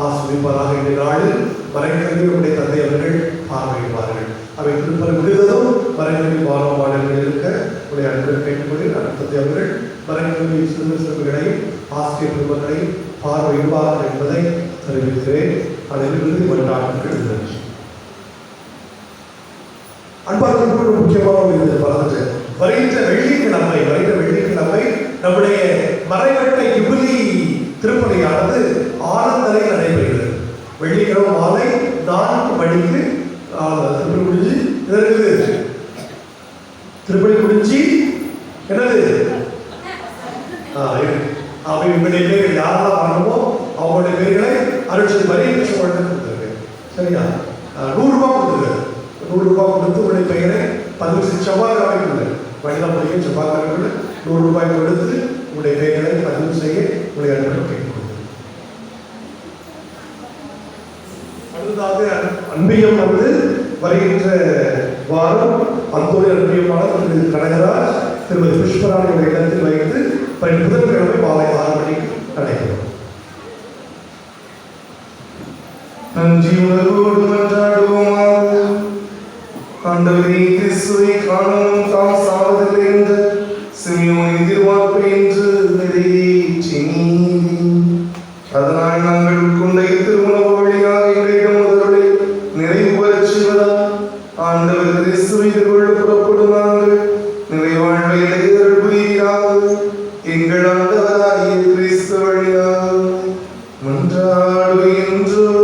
ஆசிரியப்பாராக. இந்த நாளில் மறைக்கல்வியுடைய தந்தை அவர்கள் பார்வையிடுவார்கள். அவை திருப்பதி முடிந்ததும் மறைக்கல்வி மாணவர்கள் இருக்க உடைய அன்பு கேட்டுக்கொண்டு தந்தை அவர்கள் மறைக்கல்வி சிறுமிகளையும் ஆசிரியர் குடும்பங்களையும் பார்வையிடுவார்கள் என்பதை தெரிவிக்கிறேன். அனைவரும் மன்றாட்டுகள் நன்றி. அன்பார்ந்த முக்கியமாக பலந்து வருகின்ற வெள்ளிக்கிழமை நம்முடைய மறைவட்ட யுபிலி திருப்பணியானது ஆனந்தரை நடைபெறுகிறது. வெள்ளிக்கிழமை மாலை 4 மணிக்கு திருப்பணி முடிஞ்சு இருக்குது. திருப்பணி முடிஞ்சு என்னது இவங்களுடைய பேர்கள் யாரெல்லாம் பண்ணணுமோ அவங்களுடைய பேர்களை அருட்சதி வரி கொடுத்துருக்கு. சரியா, 100 ரூபாய் கொடுத்துருக்கு. 100 ரூபாய் கொடுத்து உங்களுடைய பெயரை பதிவு செய்து செவ்வாய்க்கிழமை வயதான முடியும் செவ்வாய்க்கிழமை 100 ரூபாய் கொடுத்து உங்களுடைய பெயர்களை பதிவு செய்ய உங்களுடைய அன்பு கேட்டுக்கொள்ளும். அடுத்ததாக அன்பியம் வருகின்ற வாரம் அந்தோணி அன்பியமாளர் திரு கனகராஜ், திருமதி புஷ்பராணியுடைய இடத்தில் வைத்து புதன்கிழமை மாலை 6 மணிக்கு நடைபெறும். நன்றி உணர்வோடு மன்றாடுவோமாக. ஆண்டவரே, கிறிஸ்துவை காணவும் தாம் சாவதில்லை என்ற சிமியோனின் திருவார்த்தை என்று நிறைவேற்றினீர். அதனால் நாங்கள் உட்கொண்ட திருமண வழியாக எங்களிடம் முதல்வரை நிறைவு பெறச் செய்வதால் ஆண்டவர் கிறிஸ்துவை எதிர்கொள்ள புறப்படும் நாங்கள் நிறைவாழ்வை புரிகிறார். எங்கள் ஆண்டவராகிய கிறிஸ்து வழியாக மன்றாடுகின்றோம்.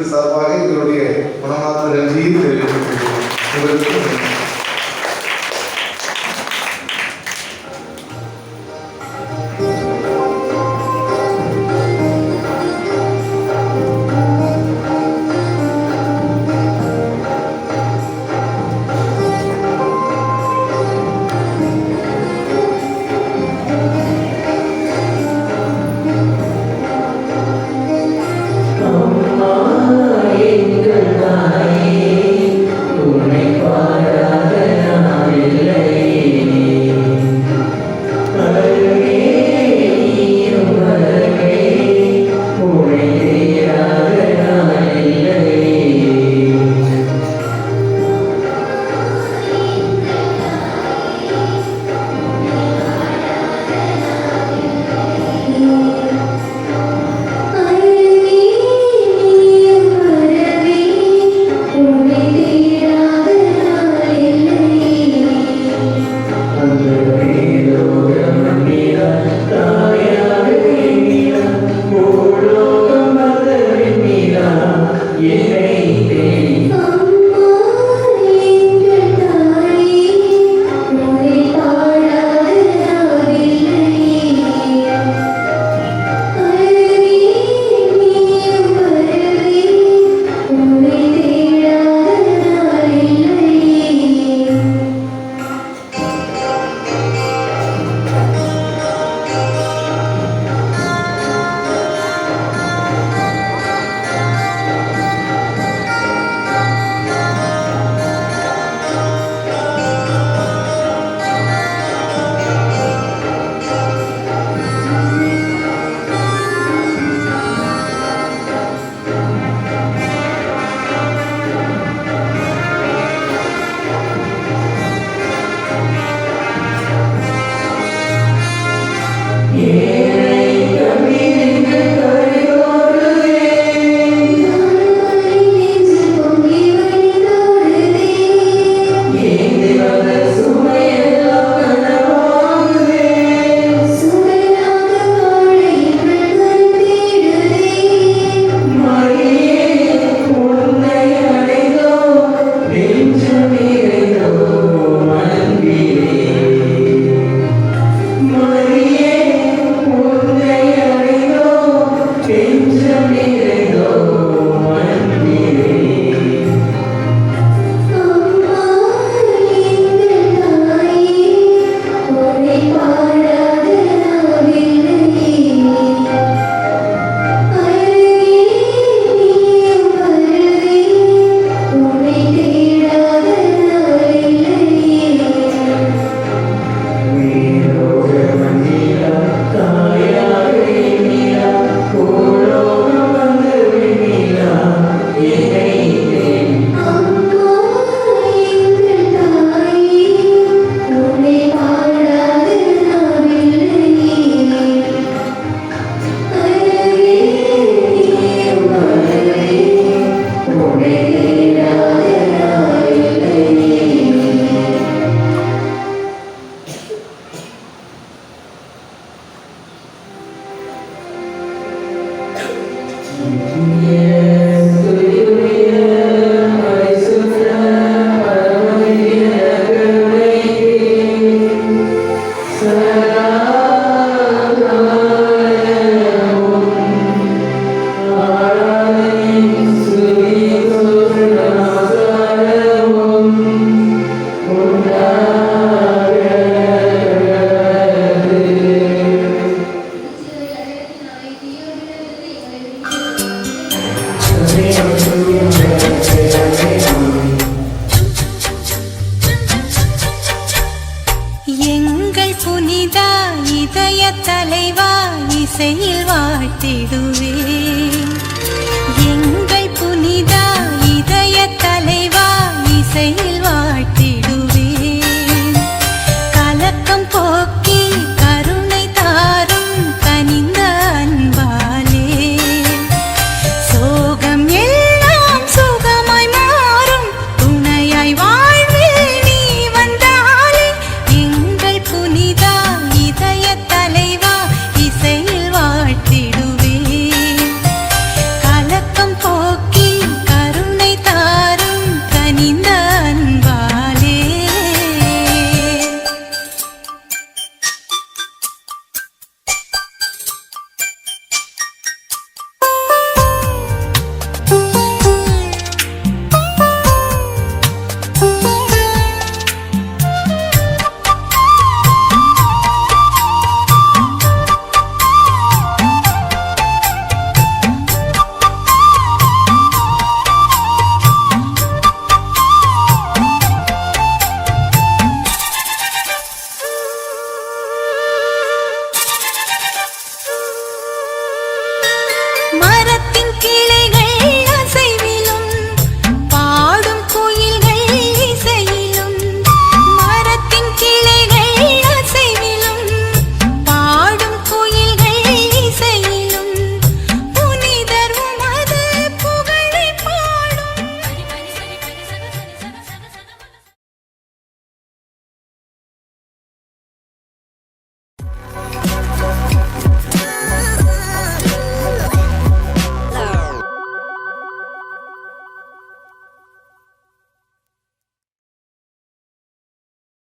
சார்பாக எங்களுடைய மனமார்ந்த நன்றியை தெரிவித்துக் எங்கள் புனிதா இதய தலைவா இசையில் வாழ்த்திடுவே.